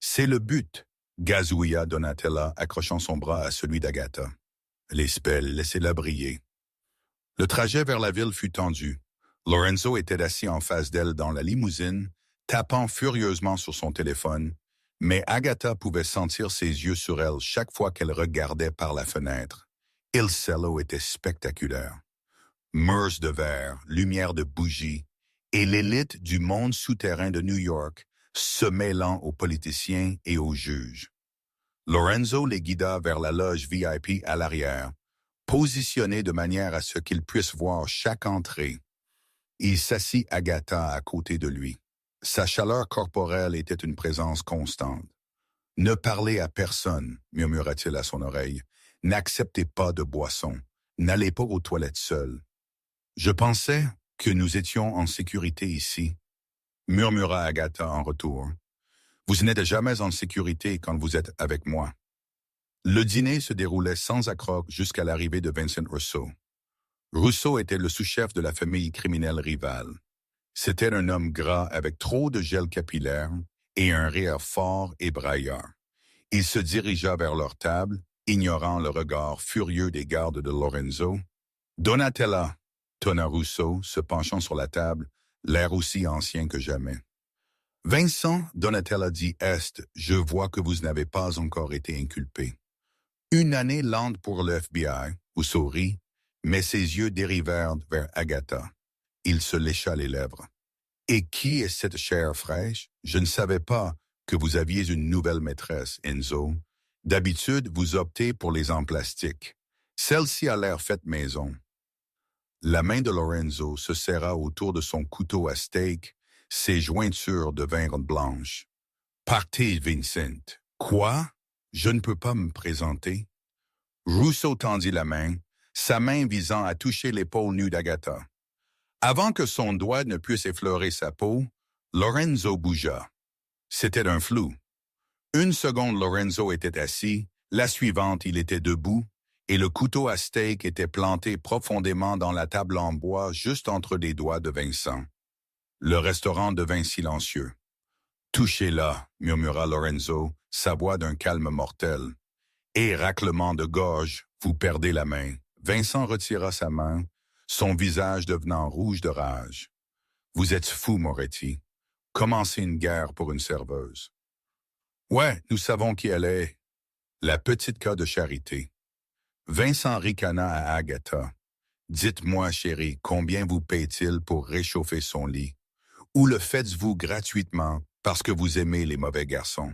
C'est le but, » gazouilla Donatella, accrochant son bras à celui d'Agatha. Les spells, laissez-la briller. Le trajet vers la ville fut tendu. Lorenzo était assis en face d'elle dans la limousine, tapant furieusement sur son téléphone, mais Agatha pouvait sentir ses yeux sur elle chaque fois qu'elle regardait par la fenêtre. Il Cielo était spectaculaire. Murs de verre, lumière de bougies, et l'élite du monde souterrain de New York se mêlant aux politiciens et aux juges. Lorenzo les guida vers la loge VIP à l'arrière, positionnée de manière à ce qu'ils puissent voir chaque entrée. Il s'assit Agatha à côté de lui. Sa chaleur corporelle était une présence constante. « Ne parlez à personne, » murmura-t-il à son oreille. « N'acceptez pas de boisson. N'allez pas aux toilettes seul. »« Je pensais que nous étions en sécurité ici, » murmura Agatha en retour. « Vous n'êtes jamais en sécurité quand vous êtes avec moi. » Le dîner se déroulait sans accroc jusqu'à l'arrivée de Vincent Russo. Russo était le sous-chef de la famille criminelle rivale. C'était un homme gras avec trop de gel capillaire et un rire fort et braillard. Il se dirigea vers leur table, ignorant le regard furieux des gardes de Lorenzo. « Donatella » tonna Russo, se penchant sur la table, l'air aussi ancien que jamais. « Vincent, Donatella dit Est, je vois que vous n'avez pas encore été inculpé. » Une année lente pour le FBI, Russo rit, mais ses yeux dérivèrent vers Agatha. Il se lécha les lèvres. « Et qui est cette chair fraîche? Je ne savais pas que vous aviez une nouvelle maîtresse, Enzo. D'habitude, vous optez pour les en plastique. Celle-ci a l'air faite maison. » La main de Lorenzo se serra autour de son couteau à steak, ses jointures devinrent blanches. « Partez, Vincent. »« Quoi? Je ne peux pas me présenter. » Russo tendit la main, sa main visant à toucher l'épaule nue d'Agatha. Avant que son doigt ne puisse effleurer sa peau, Lorenzo bougea. C'était un flou. Une seconde, Lorenzo était assis, la suivante, il était debout, et le couteau à steak était planté profondément dans la table en bois juste entre les doigts de Vincent. Le restaurant devint silencieux. « Touchez-la » murmura Lorenzo, sa voix d'un calme mortel. Et raclement de gorge, vous perdez la main. Vincent retira sa main, son visage devenant rouge de rage. « Vous êtes fou, Moretti. Commencez une guerre pour une serveuse. »« Ouais, nous savons qui elle est. La petite cas de charité. » Vincent ricana à Agatha. « Dites-moi, chérie, combien vous paie-t-il pour réchauffer son lit? Ou le faites-vous gratuitement parce que vous aimez les mauvais garçons? »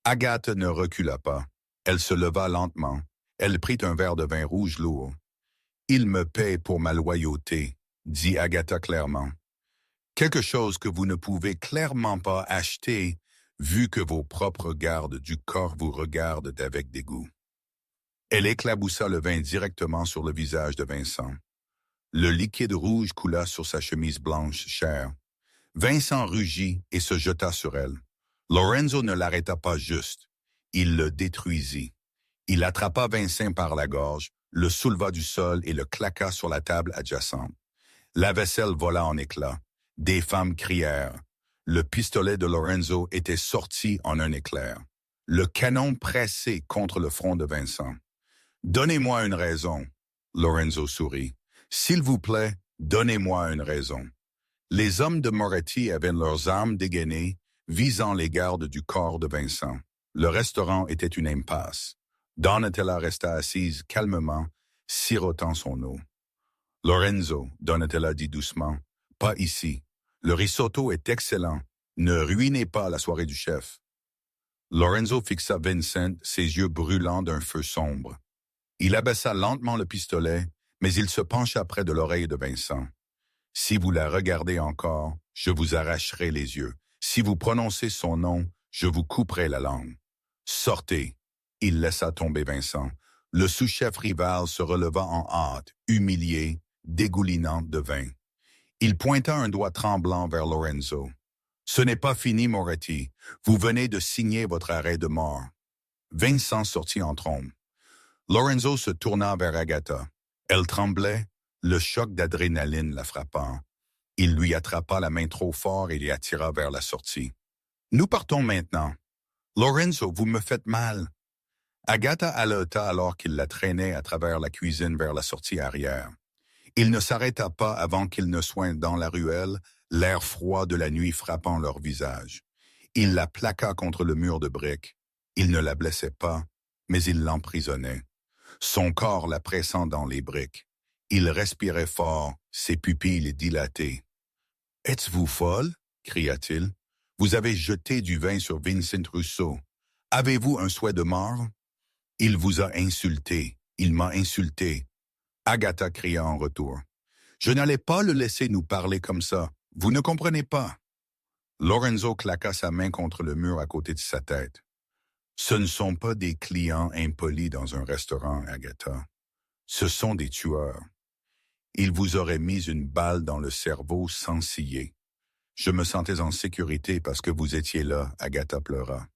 Agatha ne recula pas. Elle se leva lentement. Elle prit un verre de vin rouge lourd. « Il me paie pour ma loyauté, » dit Agatha clairement. « Quelque chose que vous ne pouvez clairement pas acheter, vu que vos propres gardes du corps vous regardent avec dégoût. » Elle éclaboussa le vin directement sur le visage de Vincent. Le liquide rouge coula sur sa chemise blanche chère. Vincent rugit et se jeta sur elle. Lorenzo ne l'arrêta pas juste. Il le détruisit. Il attrapa Vincent par la gorge, le souleva du sol et le claqua sur la table adjacente. La vaisselle vola en éclats. Des femmes crièrent. Le pistolet de Lorenzo était sorti en un éclair. Le canon pressé contre le front de Vincent. « Donnez-moi une raison. » Lorenzo sourit. « S'il vous plaît, donnez-moi une raison. » Les hommes de Moretti avaient leurs armes dégainées, visant les gardes du corps de Vincent. Le restaurant était une impasse. Donatella resta assise calmement, sirotant son eau. « Lorenzo, » Donatella dit doucement, « pas ici. Le risotto est excellent. Ne ruinez pas la soirée du chef. » Lorenzo fixa Vincent, ses yeux brûlants d'un feu sombre. Il abaissa lentement le pistolet, mais il se pencha près de l'oreille de Vincent. « Si vous la regardez encore, je vous arracherai les yeux. Si vous prononcez son nom, je vous couperai la langue. Sortez. » Il laissa tomber Vincent. Le sous-chef rival se releva en hâte, humilié, dégoulinant de vin. Il pointa un doigt tremblant vers Lorenzo. « Ce n'est pas fini, Moretti. Vous venez de signer votre arrêt de mort. » Vincent sortit en trombe. Lorenzo se tourna vers Agatha. Elle tremblait, le choc d'adrénaline la frappant. Il lui attrapa la main trop fort et l'y attira vers la sortie. « Nous partons maintenant. »« Lorenzo, vous me faites mal. » Agatha haleta alors qu'il la traînait à travers la cuisine vers la sortie arrière. Il ne s'arrêta pas avant qu'il ne soit dans la ruelle, l'air froid de la nuit frappant leur visage. Il la plaqua contre le mur de briques. Il ne la blessait pas, mais il l'emprisonnait. Son corps la pressant dans les briques. Il respirait fort, ses pupilles dilatées. « Êtes-vous folle? » cria-t-il. Vous avez jeté du vin sur Vincent Rousseau. Avez-vous un souhait de mort? Il vous a insulté. Il m'a insulté. Agatha cria en retour. Je n'allais pas le laisser nous parler comme ça. Vous ne comprenez pas. Lorenzo claqua sa main contre le mur à côté de sa tête. Ce ne sont pas des clients impolis dans un restaurant, Agatha. Ce sont des tueurs. Ils vous auraient mis une balle dans le cerveau sans ciller. Je me sentais en sécurité parce que vous étiez là, Agatha pleura.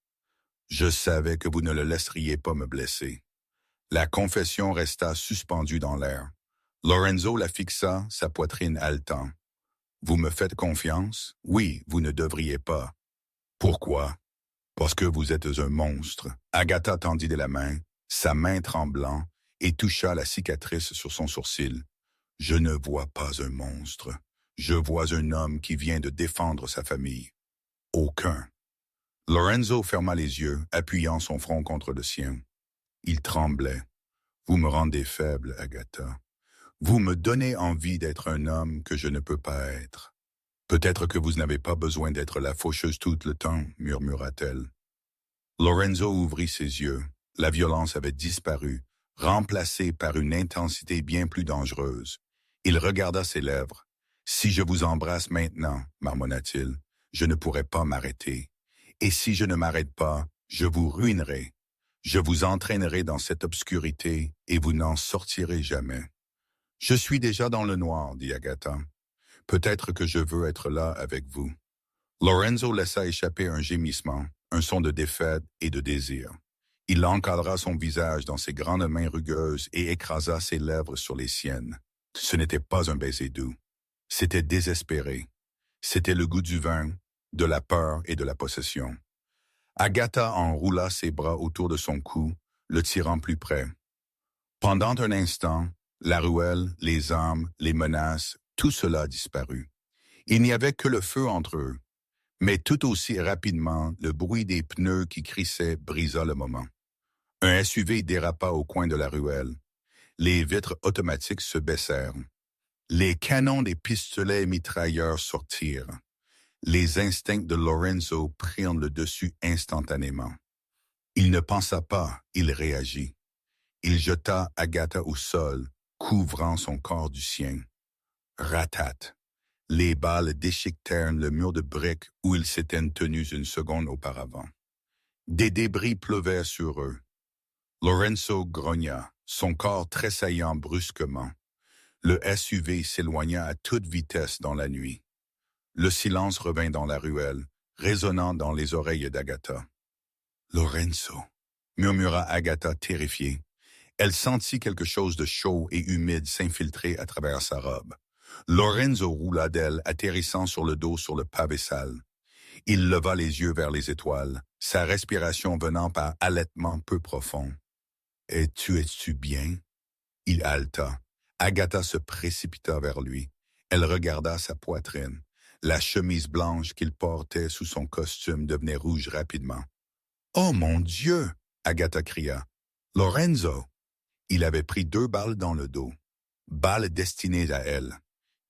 Je savais que vous ne le laisseriez pas me blesser. La confession resta suspendue dans l'air. Lorenzo la fixa, sa poitrine haletant. Vous me faites confiance? Oui, vous ne devriez pas. Pourquoi? Parce que vous êtes un monstre. Agatha tendit de la main, sa main tremblant, et toucha la cicatrice sur son sourcil. Je ne vois pas un monstre. Je vois un homme qui vient de défendre sa famille. Aucun. Lorenzo ferma les yeux, appuyant son front contre le sien. Il tremblait. Vous me rendez faible, Agatha. Vous me donnez envie d'être un homme que je ne peux pas être. Peut-être que vous n'avez pas besoin d'être la faucheuse tout le temps, murmura-t-elle. Lorenzo ouvrit ses yeux. La violence avait disparu, remplacée par une intensité bien plus dangereuse. Il regarda ses lèvres. « Si je vous embrasse maintenant, marmonna-t-il, je ne pourrai pas m'arrêter. Et si je ne m'arrête pas, je vous ruinerai. Je vous entraînerai dans cette obscurité et vous n'en sortirez jamais. » « Je suis déjà dans le noir, dit Agatha. Peut-être que je veux être là avec vous. » Lorenzo laissa échapper un gémissement, un son de défaite et de désir. Il encadra son visage dans ses grandes mains rugueuses et écrasa ses lèvres sur les siennes. Ce n'était pas un baiser doux. C'était désespéré. C'était le goût du vin, de la peur et de la possession. Agatha enroula ses bras autour de son cou, le tirant plus près. Pendant un instant, la ruelle, les armes, les menaces, tout cela disparut. Il n'y avait que le feu entre eux. Mais tout aussi rapidement, le bruit des pneus qui crissaient brisa le moment. Un SUV dérapa au coin de la ruelle. Les vitres automatiques se baissèrent. Les canons des pistolets mitrailleurs sortirent. Les instincts de Lorenzo prirent le dessus instantanément. Il ne pensa pas, il réagit. Il jeta Agatha au sol, couvrant son corps du sien. Ratate. Les balles déchiquetèrent le mur de briques où ils s'étaient tenus une seconde auparavant. Des débris pleuvaient sur eux. Lorenzo grogna, son corps tressaillant brusquement. Le SUV s'éloigna à toute vitesse dans la nuit. Le silence revint dans la ruelle, résonnant dans les oreilles d'Agatha. « Lorenzo » murmura Agatha terrifiée. Elle sentit quelque chose de chaud et humide s'infiltrer à travers sa robe. Lorenzo roula d'elle, atterrissant sur le dos sur le pavé sale. Il leva les yeux vers les étoiles, sa respiration venant par halètements peu profonds. « Es-tu bien? » Il haleta. Agatha se précipita vers lui. Elle regarda sa poitrine. La chemise blanche qu'il portait sous son costume devenait rouge rapidement. « Oh mon Dieu! » Agatha cria. « Lorenzo! » Il avait pris 2 balles dans le dos. Balles destinées à elle.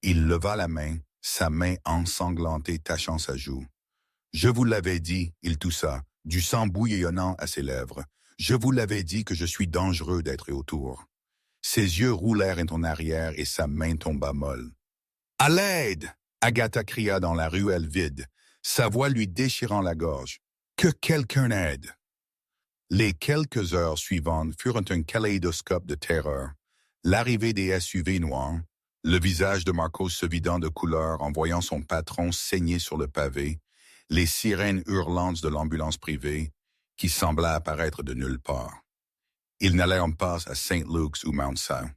Il leva la main, sa main ensanglantée tachant sa joue. « Je vous l'avais dit, » il toussa, du sang bouillonnant à ses lèvres. « Je vous l'avais dit que je suis dangereux d'être autour. » Ses yeux roulèrent en arrière et sa main tomba molle. « À l'aide !» Agatha cria dans la ruelle vide, sa voix lui déchirant la gorge. « Que quelqu'un aide !» Les quelques heures suivantes furent un kaléidoscope de terreur. L'arrivée des SUV noirs, le visage de Marcos se vidant de couleur en voyant son patron saigner sur le pavé, les sirènes hurlantes de l'ambulance privée, qui sembla apparaître de nulle part. Ils n'allèrent pas à St. Luke's ou Mount St.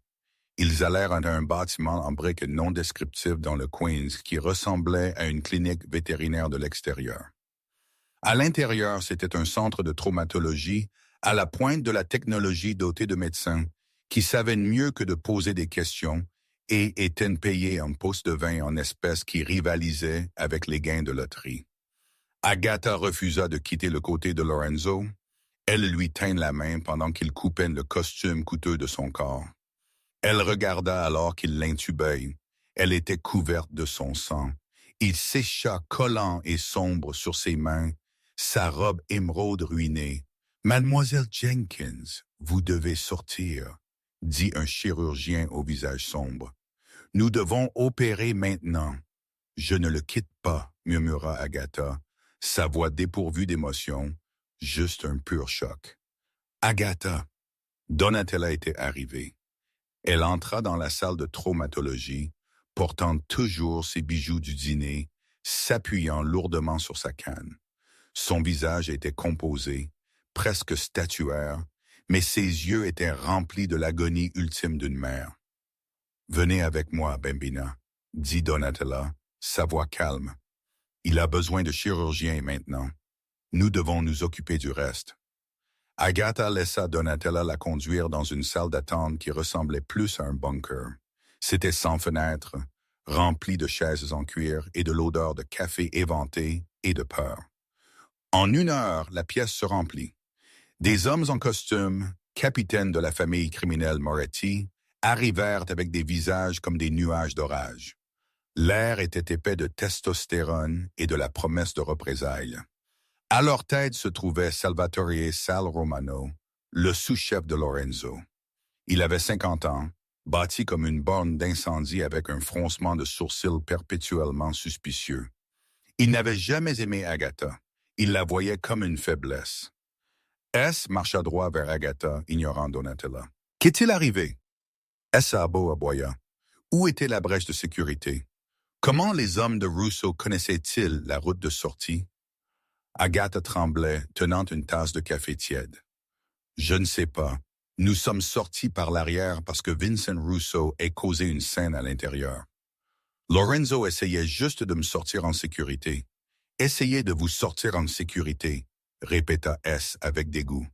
Ils allèrent à un bâtiment en briques non descriptif dans le Queens qui ressemblait à une clinique vétérinaire de l'extérieur. À l'intérieur, c'était un centre de traumatologie à la pointe de la technologie doté de médecins qui savaient mieux que de poser des questions et étaient payés en pots de vin en espèces qui rivalisaient avec les gains de loterie. Agatha refusa de quitter le côté de Lorenzo. Elle lui tint la main pendant qu'il coupait le costume coûteux de son corps. Elle regarda alors qu'il l'intubait. Elle était couverte de son sang. Il sécha collant et sombre sur ses mains, sa robe émeraude ruinée. « Mademoiselle Jenkins, vous devez sortir, » dit un chirurgien au visage sombre. « Nous devons opérer maintenant. »« Je ne le quitte pas, » murmura Agatha, sa voix dépourvue d'émotion, juste un pur choc. « Agatha !» Donatella était arrivée. Elle entra dans la salle de traumatologie, portant toujours ses bijoux du dîner, s'appuyant lourdement sur sa canne. Son visage était composé, presque statuaire, mais ses yeux étaient remplis de l'agonie ultime d'une mère. « Venez avec moi, Bambina, » dit Donatella, sa voix calme. « Il a besoin de chirurgien maintenant. Nous devons nous occuper du reste. » Agatha laissa Donatella la conduire dans une salle d'attente qui ressemblait plus à un bunker. C'était sans fenêtre, rempli de chaises en cuir et de l'odeur de café éventé et de peur. En 1 heure, la pièce se remplit. Des hommes en costume, capitaines de la famille criminelle Moretti, arrivèrent avec des visages comme des nuages d'orage. L'air était épais de testostérone et de la promesse de représailles. À leur tête se trouvait Salvatore Sal Romano, le sous-chef de Lorenzo. Il avait 50 ans, bâti comme une borne d'incendie avec un froncement de sourcils perpétuellement suspicieux. Il n'avait jamais aimé Agatha. Il la voyait comme une faiblesse. S marcha droit vers Agatha, ignorant Donatella. « Qu'est-il arrivé? » S aboya. Où était la brèche de sécurité? Comment les hommes de Russo connaissaient-ils la route de sortie? Agatha tremblait, tenant une tasse de café tiède. « Je ne sais pas. Nous sommes sortis par l'arrière parce que Vincent Russo ait causé une scène à l'intérieur. Lorenzo essayait juste de me sortir en sécurité. Essayez de vous sortir en sécurité, » répéta S avec dégoût.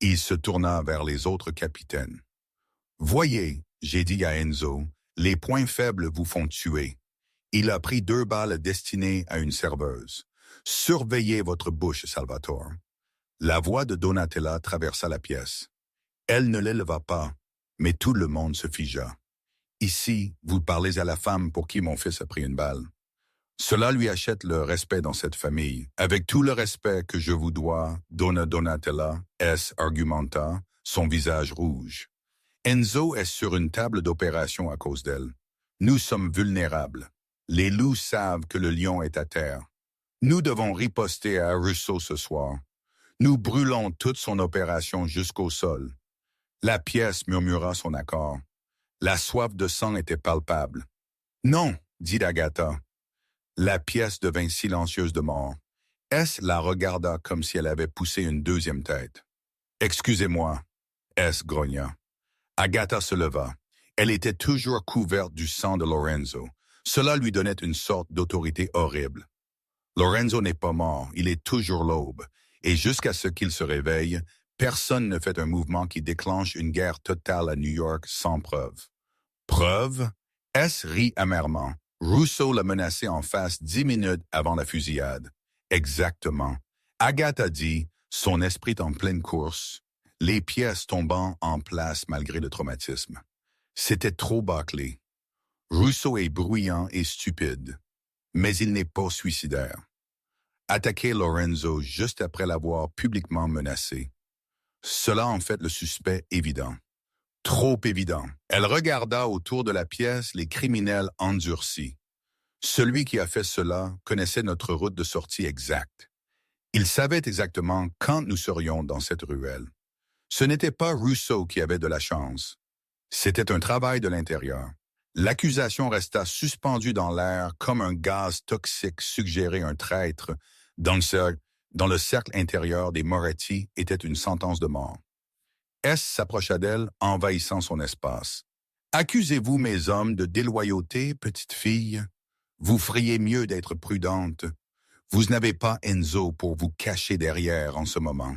Il se tourna vers les autres capitaines. « Voyez, j'ai dit à Enzo, les points faibles vous font tuer. Il a pris 2 balles destinées à une serveuse. Surveillez votre bouche, Salvatore. » La voix de Donatella traversa la pièce. Elle ne l'éleva pas, mais tout le monde se figea. « Ici, vous parlez à la femme pour qui mon fils a pris une balle. Cela lui achète le respect dans cette famille. Avec tout le respect que je vous dois, Donatella, S argumenta, son visage rouge. Enzo est sur une table d'opération à cause d'elle. Nous sommes vulnérables. Les loups savent que le lion est à terre. Nous devons riposter à Russo ce soir. Nous brûlons toute son opération jusqu'au sol. » La pièce murmura son accord. La soif de sang était palpable. « Non, » dit Agatha. La pièce devint silencieuse de mort. S la regarda comme si elle avait poussé une deuxième tête. « Excusez-moi, » S grogna. Agatha se leva. Elle était toujours couverte du sang de Lorenzo. Cela lui donnait une sorte d'autorité horrible. Lorenzo n'est pas mort, il est toujours l'aube, et jusqu'à ce qu'il se réveille, personne ne fait un mouvement qui déclenche une guerre totale à New York sans preuve. Preuve? S rit amèrement. Russo l'a menacé en face 10 minutes avant la fusillade. Exactement. Agatha dit, son esprit en pleine course, les pièces tombant en place malgré le traumatisme. C'était trop bâclé. Russo est bruyant et stupide, mais il n'est pas suicidaire. Attaquer Lorenzo juste après l'avoir publiquement menacé. Cela en fait le suspect évident. Trop évident. Elle regarda autour de la pièce les criminels endurcis. Celui qui a fait cela connaissait notre route de sortie exacte. Il savait exactement quand nous serions dans cette ruelle. Ce n'était pas Russo qui avait de la chance. C'était un travail de l'intérieur. L'accusation resta suspendue dans l'air comme un gaz toxique suggérait un traître dans le cercle intérieur des Moretti était une sentence de mort. S s'approcha d'elle, envahissant son espace. « Accusez-vous mes hommes de déloyauté, petite fille? Vous feriez mieux d'être prudente. Vous n'avez pas Enzo pour vous cacher derrière en ce moment. »«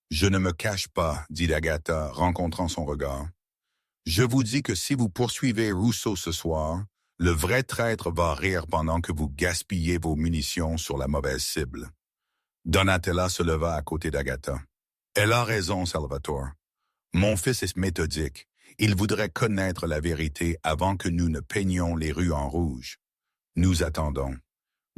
Je ne me cache pas, » dit Agatha, rencontrant son regard. « Je vous dis que si vous poursuivez Russo ce soir, le vrai traître va rire pendant que vous gaspillez vos munitions sur la mauvaise cible. » Donatella se leva à côté d'Agatha. « Elle a raison, Salvatore. Mon fils est méthodique. Il voudrait connaître la vérité avant que nous ne peignions les rues en rouge. Nous attendons. »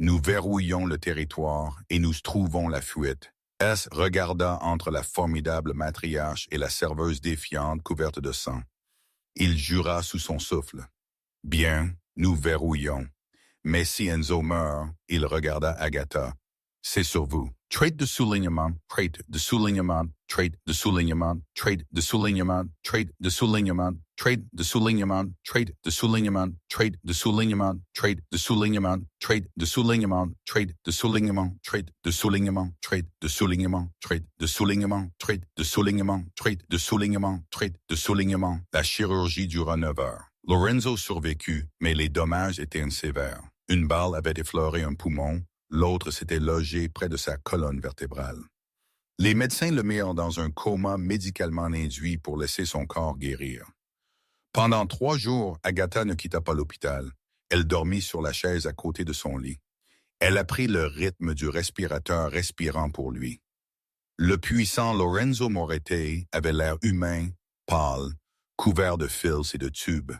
Nous verrouillons le territoire et nous trouvons la fuite. S regarda entre la formidable matriarche et la serveuse défiante couverte de sang. Il jura sous son souffle. Bien, nous verrouillons. Mais si Enzo meurt, il regarda Agatha. C'est sur vous. Trait de soulignement, trait de soulignement, trait de soulignement, trait de soulignement, trait de soulignement, trait de soulignement, trait de soulignement, trait de soulignement, trait de soulignement, trait de soulignement, trait de soulignement, trait de soulignement, trait de soulignement, trait de soulignement, trait de soulignement, trait de soulignement, trait de soulignement. La chirurgie dura 9 heures. Lorenzo survécut, mais les dommages étaient sévères. Une balle avait effleuré un poumon, l'autre s'était logé près de sa colonne vertébrale. Les médecins le mirent dans un coma médicalement induit pour laisser son corps guérir. Pendant 3 jours, Agatha ne quitta pas l'hôpital. Elle dormit sur la chaise à côté de son lit. Elle apprit le rythme du respirateur respirant pour lui. Le puissant Lorenzo Moretti avait l'air humain, pâle, couvert de fils et de tubes.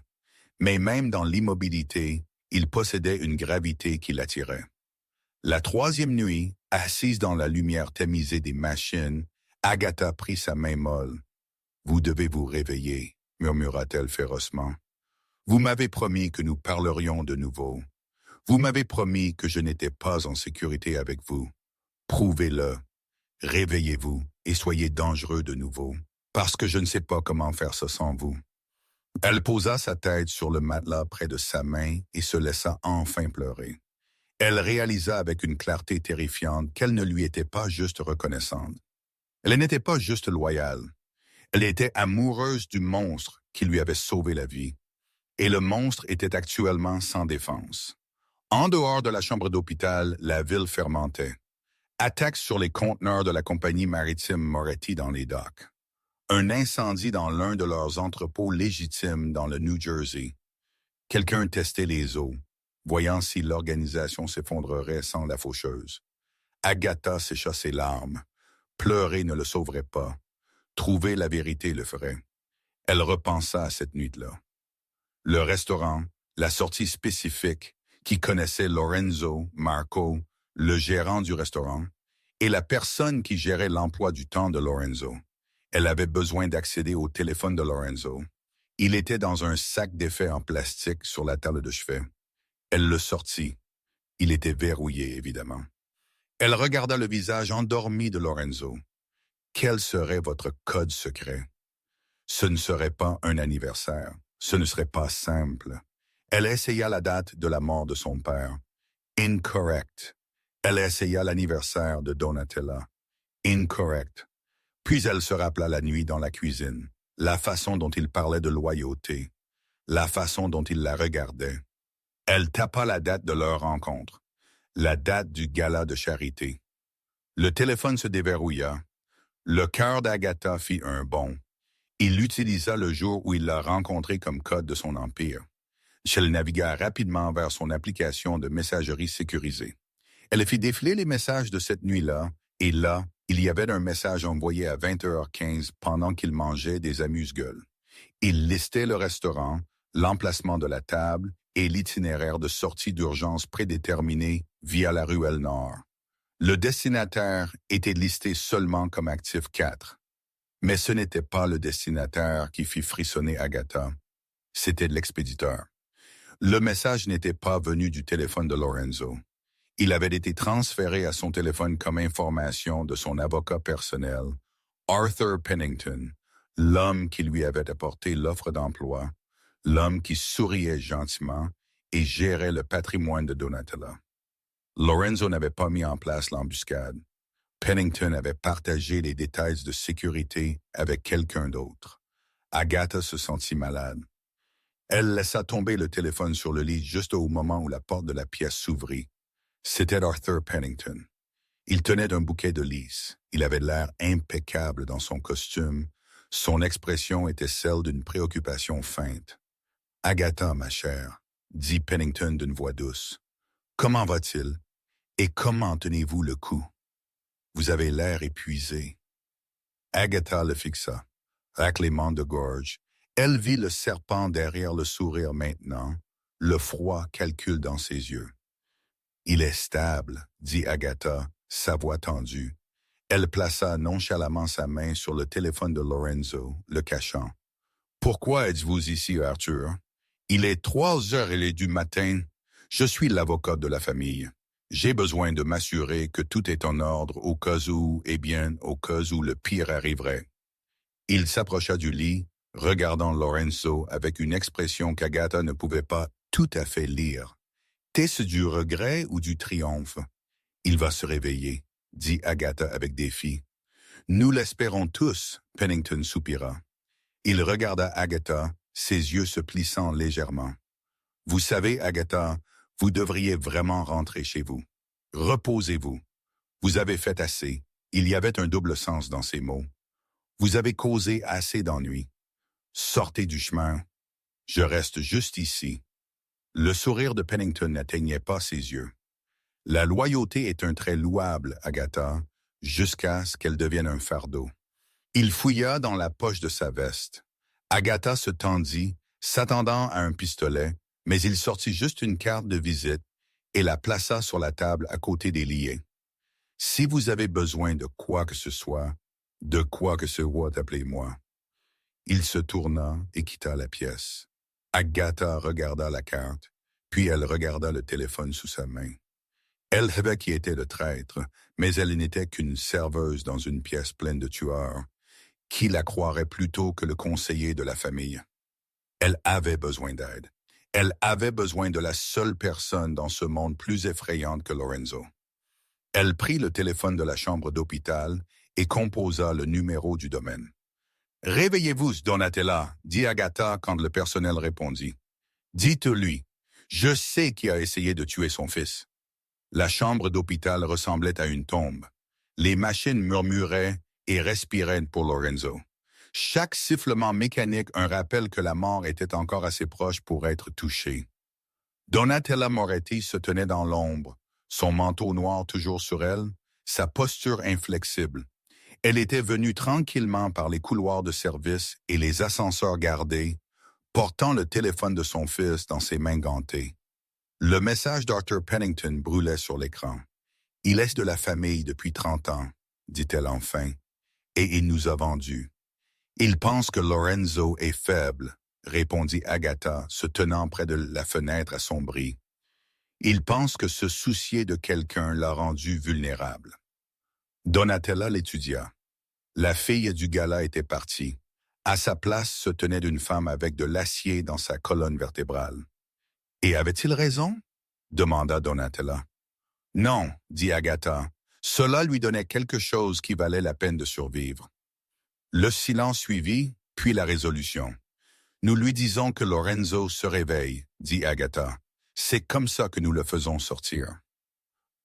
Mais même dans l'immobilité, il possédait une gravité qui l'attirait. La 3e nuit, assise dans la lumière tamisée des machines, Agatha prit sa main molle. « Vous devez vous réveiller », murmura-t-elle férocement. « Vous m'avez promis que nous parlerions de nouveau. Vous m'avez promis que je n'étais pas en sécurité avec vous. Prouvez-le. Réveillez-vous et soyez dangereux de nouveau, parce que je ne sais pas comment faire ça sans vous. » Elle posa sa tête sur le matelas près de sa main et se laissa enfin pleurer. Elle réalisa avec une clarté terrifiante qu'elle ne lui était pas juste reconnaissante. Elle n'était pas juste loyale. Elle était amoureuse du monstre qui lui avait sauvé la vie. Et le monstre était actuellement sans défense. En dehors de la chambre d'hôpital, la ville fermentait. Attaque sur les conteneurs de la compagnie maritime Moretti dans les docks. Un incendie dans l'un de leurs entrepôts légitimes dans le New Jersey. Quelqu'un testait les eaux, voyant si l'organisation s'effondrerait sans la faucheuse. Agatha sécha ses larmes. Pleurer ne le sauverait pas. Trouver la vérité le ferait. Elle repensa à cette nuit-là. Le restaurant, la sortie spécifique, qui connaissait Lorenzo, Marco, le gérant du restaurant, et la personne qui gérait l'emploi du temps de Lorenzo. Elle avait besoin d'accéder au téléphone de Lorenzo. Il était dans un sac d'effets en plastique sur la table de chevet. Elle le sortit. Il était verrouillé, évidemment. Elle regarda le visage endormi de Lorenzo. Quel serait votre code secret? Ce ne serait pas un anniversaire. Ce ne serait pas simple. Elle essaya la date de la mort de son père. Incorrect. Elle essaya l'anniversaire de Donatella. Incorrect. Puis elle se rappela la nuit dans la cuisine, la façon dont il parlait de loyauté, la façon dont il la regardait. Elle tapa la date de leur rencontre, la date du gala de charité. Le téléphone se déverrouilla. Le cœur d'Agatha fit un bond. Il l'utilisa le jour où il l'a rencontré comme code de son empire. Elle navigua rapidement vers son application de messagerie sécurisée. Elle fit défiler les messages de cette nuit-là, et là, il y avait un message envoyé à 20h15 pendant qu'il mangeait des amuse-gueules. Il listait le restaurant, l'emplacement de la table et l'itinéraire de sortie d'urgence prédéterminé via la ruelle Nord. Le destinataire était listé seulement comme actif 4. Mais ce n'était pas le destinataire qui fit frissonner Agatha. C'était l'expéditeur. Le message n'était pas venu du téléphone de Lorenzo. Il avait été transféré à son téléphone comme information de son avocat personnel, Arthur Pennington, l'homme qui lui avait apporté l'offre d'emploi, l'homme qui souriait gentiment et gérait le patrimoine de Donatella. Lorenzo n'avait pas mis en place l'embuscade. Pennington avait partagé les détails de sécurité avec quelqu'un d'autre. Agatha se sentit malade. Elle laissa tomber le téléphone sur le lit juste au moment où la porte de la pièce s'ouvrit. C'était Arthur Pennington. Il tenait un bouquet de lys. Il avait l'air impeccable dans son costume. Son expression était celle d'une préoccupation feinte. « Agatha, ma chère, » dit Pennington d'une voix douce. « Comment va-t-il? Et comment tenez-vous le coup? Vous avez l'air épuisé. » Agatha le fixa, raclement de gorge. Elle vit le serpent derrière le sourire maintenant, le froid calcul dans ses yeux. Il est stable, dit Agatha, sa voix tendue. Elle plaça nonchalamment sa main sur le téléphone de Lorenzo, le cachant. Pourquoi êtes-vous ici, Arthur? Il est 3 heures du matin. Je suis l'avocat de la famille. J'ai besoin de m'assurer que tout est en ordre au cas où, au cas où le pire arriverait. Il s'approcha du lit, regardant Lorenzo avec une expression qu'Agatha ne pouvait pas tout à fait lire. Est-ce du regret ou du triomphe? Il va se réveiller, dit Agatha avec défi. Nous l'espérons tous, Pennington soupira. Il regarda Agatha, ses yeux se plissant légèrement. Vous savez, Agatha, vous devriez vraiment rentrer chez vous. Reposez-vous. Vous avez fait assez. Il y avait un double sens dans ces mots. Vous avez causé assez d'ennuis. Sortez du chemin. Je reste juste ici. Le sourire de Pennington n'atteignait pas ses yeux. La loyauté est un trait louable, Agatha, jusqu'à ce qu'elle devienne un fardeau. Il fouilla dans la poche de sa veste. Agatha se tendit, s'attendant à un pistolet, mais il sortit juste une carte de visite et la plaça sur la table à côté des liés. Si vous avez besoin de quoi que ce soit, appelez-moi. Il se tourna et quitta la pièce. Agatha regarda la carte, puis elle regarda le téléphone sous sa main. Elle savait qui était le traître, mais elle n'était qu'une serveuse dans une pièce pleine de tueurs. Qui la croirait plutôt que le conseiller de la famille? Elle avait besoin d'aide. Elle avait besoin de la seule personne dans ce monde plus effrayante que Lorenzo. Elle prit le téléphone de la chambre d'hôpital et composa le numéro du domaine. « Réveillez-vous, Donatella, dit Agatha quand le personnel répondit. Dites-lui, je sais qui a essayé de tuer son fils. » La chambre d'hôpital ressemblait à une tombe. Les machines murmuraient et respiraient pour Lorenzo. Chaque sifflement mécanique un rappel que la mort était encore assez proche pour être touchée. Donatella Moretti se tenait dans l'ombre, son manteau noir toujours sur elle, sa posture inflexible. Elle était venue tranquillement par les couloirs de service et les ascenseurs gardés, portant le téléphone de son fils dans ses mains gantées. Le message d'Arthur Pennington brûlait sur l'écran. « Il est de la famille depuis 30 ans, dit-elle enfin, et il nous a vendus. Il pense que Lorenzo est faible, répondit Agatha, se tenant près de la fenêtre assombrie. Il pense que se soucier de quelqu'un l'a rendu vulnérable. Donatella l'étudia. La fille du gala était partie. À sa place se tenait une femme avec de l'acier dans sa colonne vertébrale. Et avait-il raison? Demanda Donatella. Non, dit Agatha. Cela lui donnait quelque chose qui valait la peine de survivre. Le silence suivit, puis la résolution. Nous lui disons que Lorenzo se réveille, dit Agatha. C'est comme ça que nous le faisons sortir.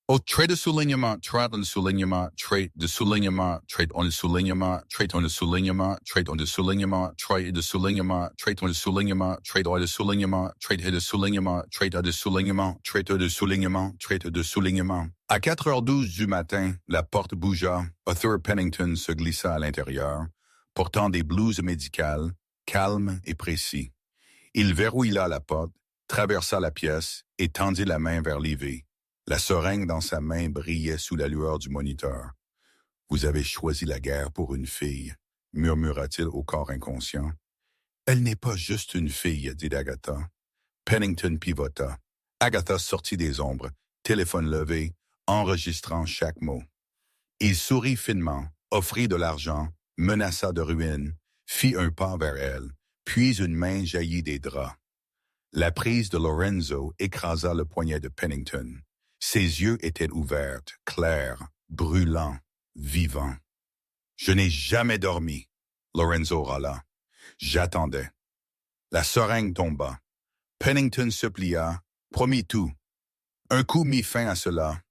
Au trait de soulignement, trait on le soulignement, trait de soulignement, trait on le soulignement, trait on le soulignement, trait on le soulignement, trait de soulignement, trait on le soulignement, trait de soulignement, trait de soulignement, trait de soulignement, trait de soulignement, trait de soulignement. À 4h12 du matin, la porte bougea. Arthur Pennington se glissa à l'intérieur, portant des blouses médicales, calme et précis. Il verrouilla la porte, traversa la pièce et tendit la main vers Livy. La seringue dans sa main brillait sous la lueur du moniteur. « Vous avez choisi la guerre pour une fille, » murmura-t-il au corps inconscient. « Elle n'est pas juste une fille, » dit Agatha. Pennington pivota. Agatha sortit des ombres, téléphone levé, enregistrant chaque mot. Il sourit finement, offrit de l'argent, menaça de ruine, fit un pas vers elle, puis une main jaillit des draps. La prise de Lorenzo écrasa le poignet de Pennington. Ses yeux étaient ouverts, clairs, brûlants, vivants. « Je n'ai jamais dormi, » Lorenzo râla. « J'attendais. » La seringue tomba. Pennington se plia, promit tout. Un coup mit fin à cela.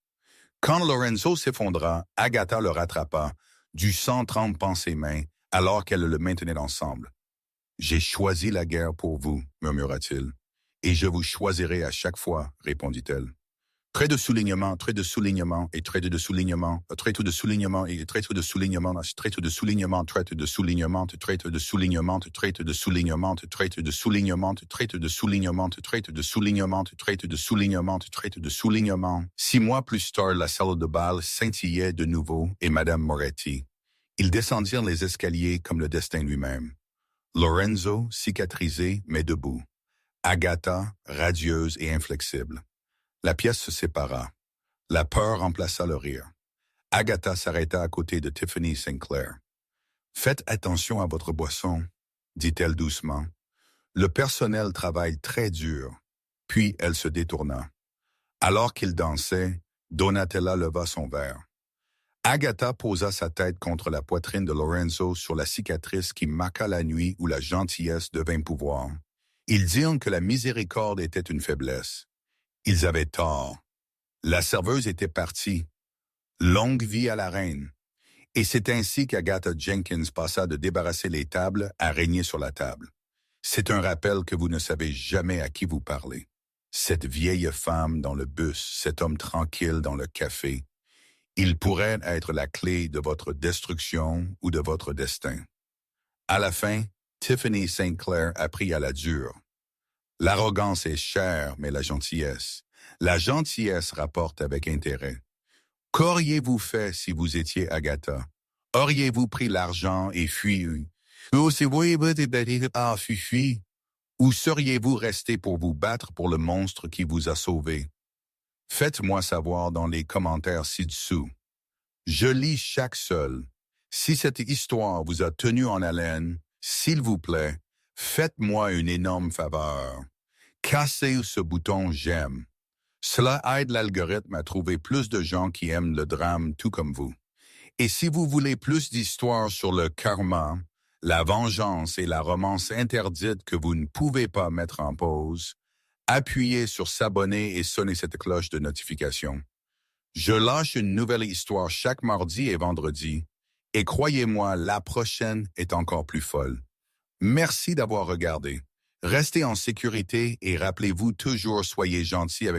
Quand Lorenzo s'effondra, Agatha le rattrapa, du sang trempant ses mains, alors qu'elle le maintenait ensemble. « J'ai choisi la guerre pour vous, » murmura-t-il. « Et je vous choisirai à chaque fois, » répondit-elle. Trait de soulignement et trait de soulignement, trait de soulignement et trait de soulignement, trait de soulignement, trait de soulignement, trait de soulignement, trait de soulignement, trait de soulignement, trait de soulignement, trait de soulignement, trait de soulignement, trait de soulignement. 6 mois plus tard, la salle de bal scintillait de nouveau et Madame Moretti. Ils descendirent les escaliers comme le destin lui-même. Lorenzo, cicatrisé, mais debout. Agatha, radieuse et inflexible. La pièce se sépara. La peur remplaça le rire. Agatha s'arrêta à côté de Tiffany Sinclair. « Faites attention à votre boisson, dit-elle doucement. Le personnel travaille très dur. » Puis elle se détourna. Alors qu'ils dansaient, Donatella leva son verre. Agatha posa sa tête contre la poitrine de Lorenzo sur la cicatrice qui marqua la nuit où la gentillesse devint pouvoir. Ils dirent que la miséricorde était une faiblesse. Ils avaient tort. La serveuse était partie. Longue vie à la reine. Et c'est ainsi qu'Agatha Jenkins passa de débarrasser les tables à régner sur la table. C'est un rappel que vous ne savez jamais à qui vous parlez. Cette vieille femme dans le bus, cet homme tranquille dans le café, il pourrait être la clé de votre destruction ou de votre destin. À la fin, Tiffany Sinclair apprit à la dure. L'arrogance est chère, mais la gentillesse rapporte avec intérêt. Qu'auriez-vous fait si vous étiez Agatha? Auriez-vous pris l'argent et fui? Ou seriez-vous resté pour vous battre pour le monstre qui vous a sauvé? Faites-moi savoir dans les commentaires ci-dessous. Je lis chaque seul. Si cette histoire vous a tenu en haleine, s'il vous plaît, faites-moi une énorme faveur. Cassez ce bouton « J'aime ». Cela aide l'algorithme à trouver plus de gens qui aiment le drame tout comme vous. Et si vous voulez plus d'histoires sur le karma, la vengeance et la romance interdite que vous ne pouvez pas mettre en pause, appuyez sur s'abonner et sonnez cette cloche de notification. Je lâche une nouvelle histoire chaque mardi et vendredi, et croyez-moi, la prochaine est encore plus folle. Merci d'avoir regardé. Restez en sécurité et rappelez-vous toujours, soyez gentils avec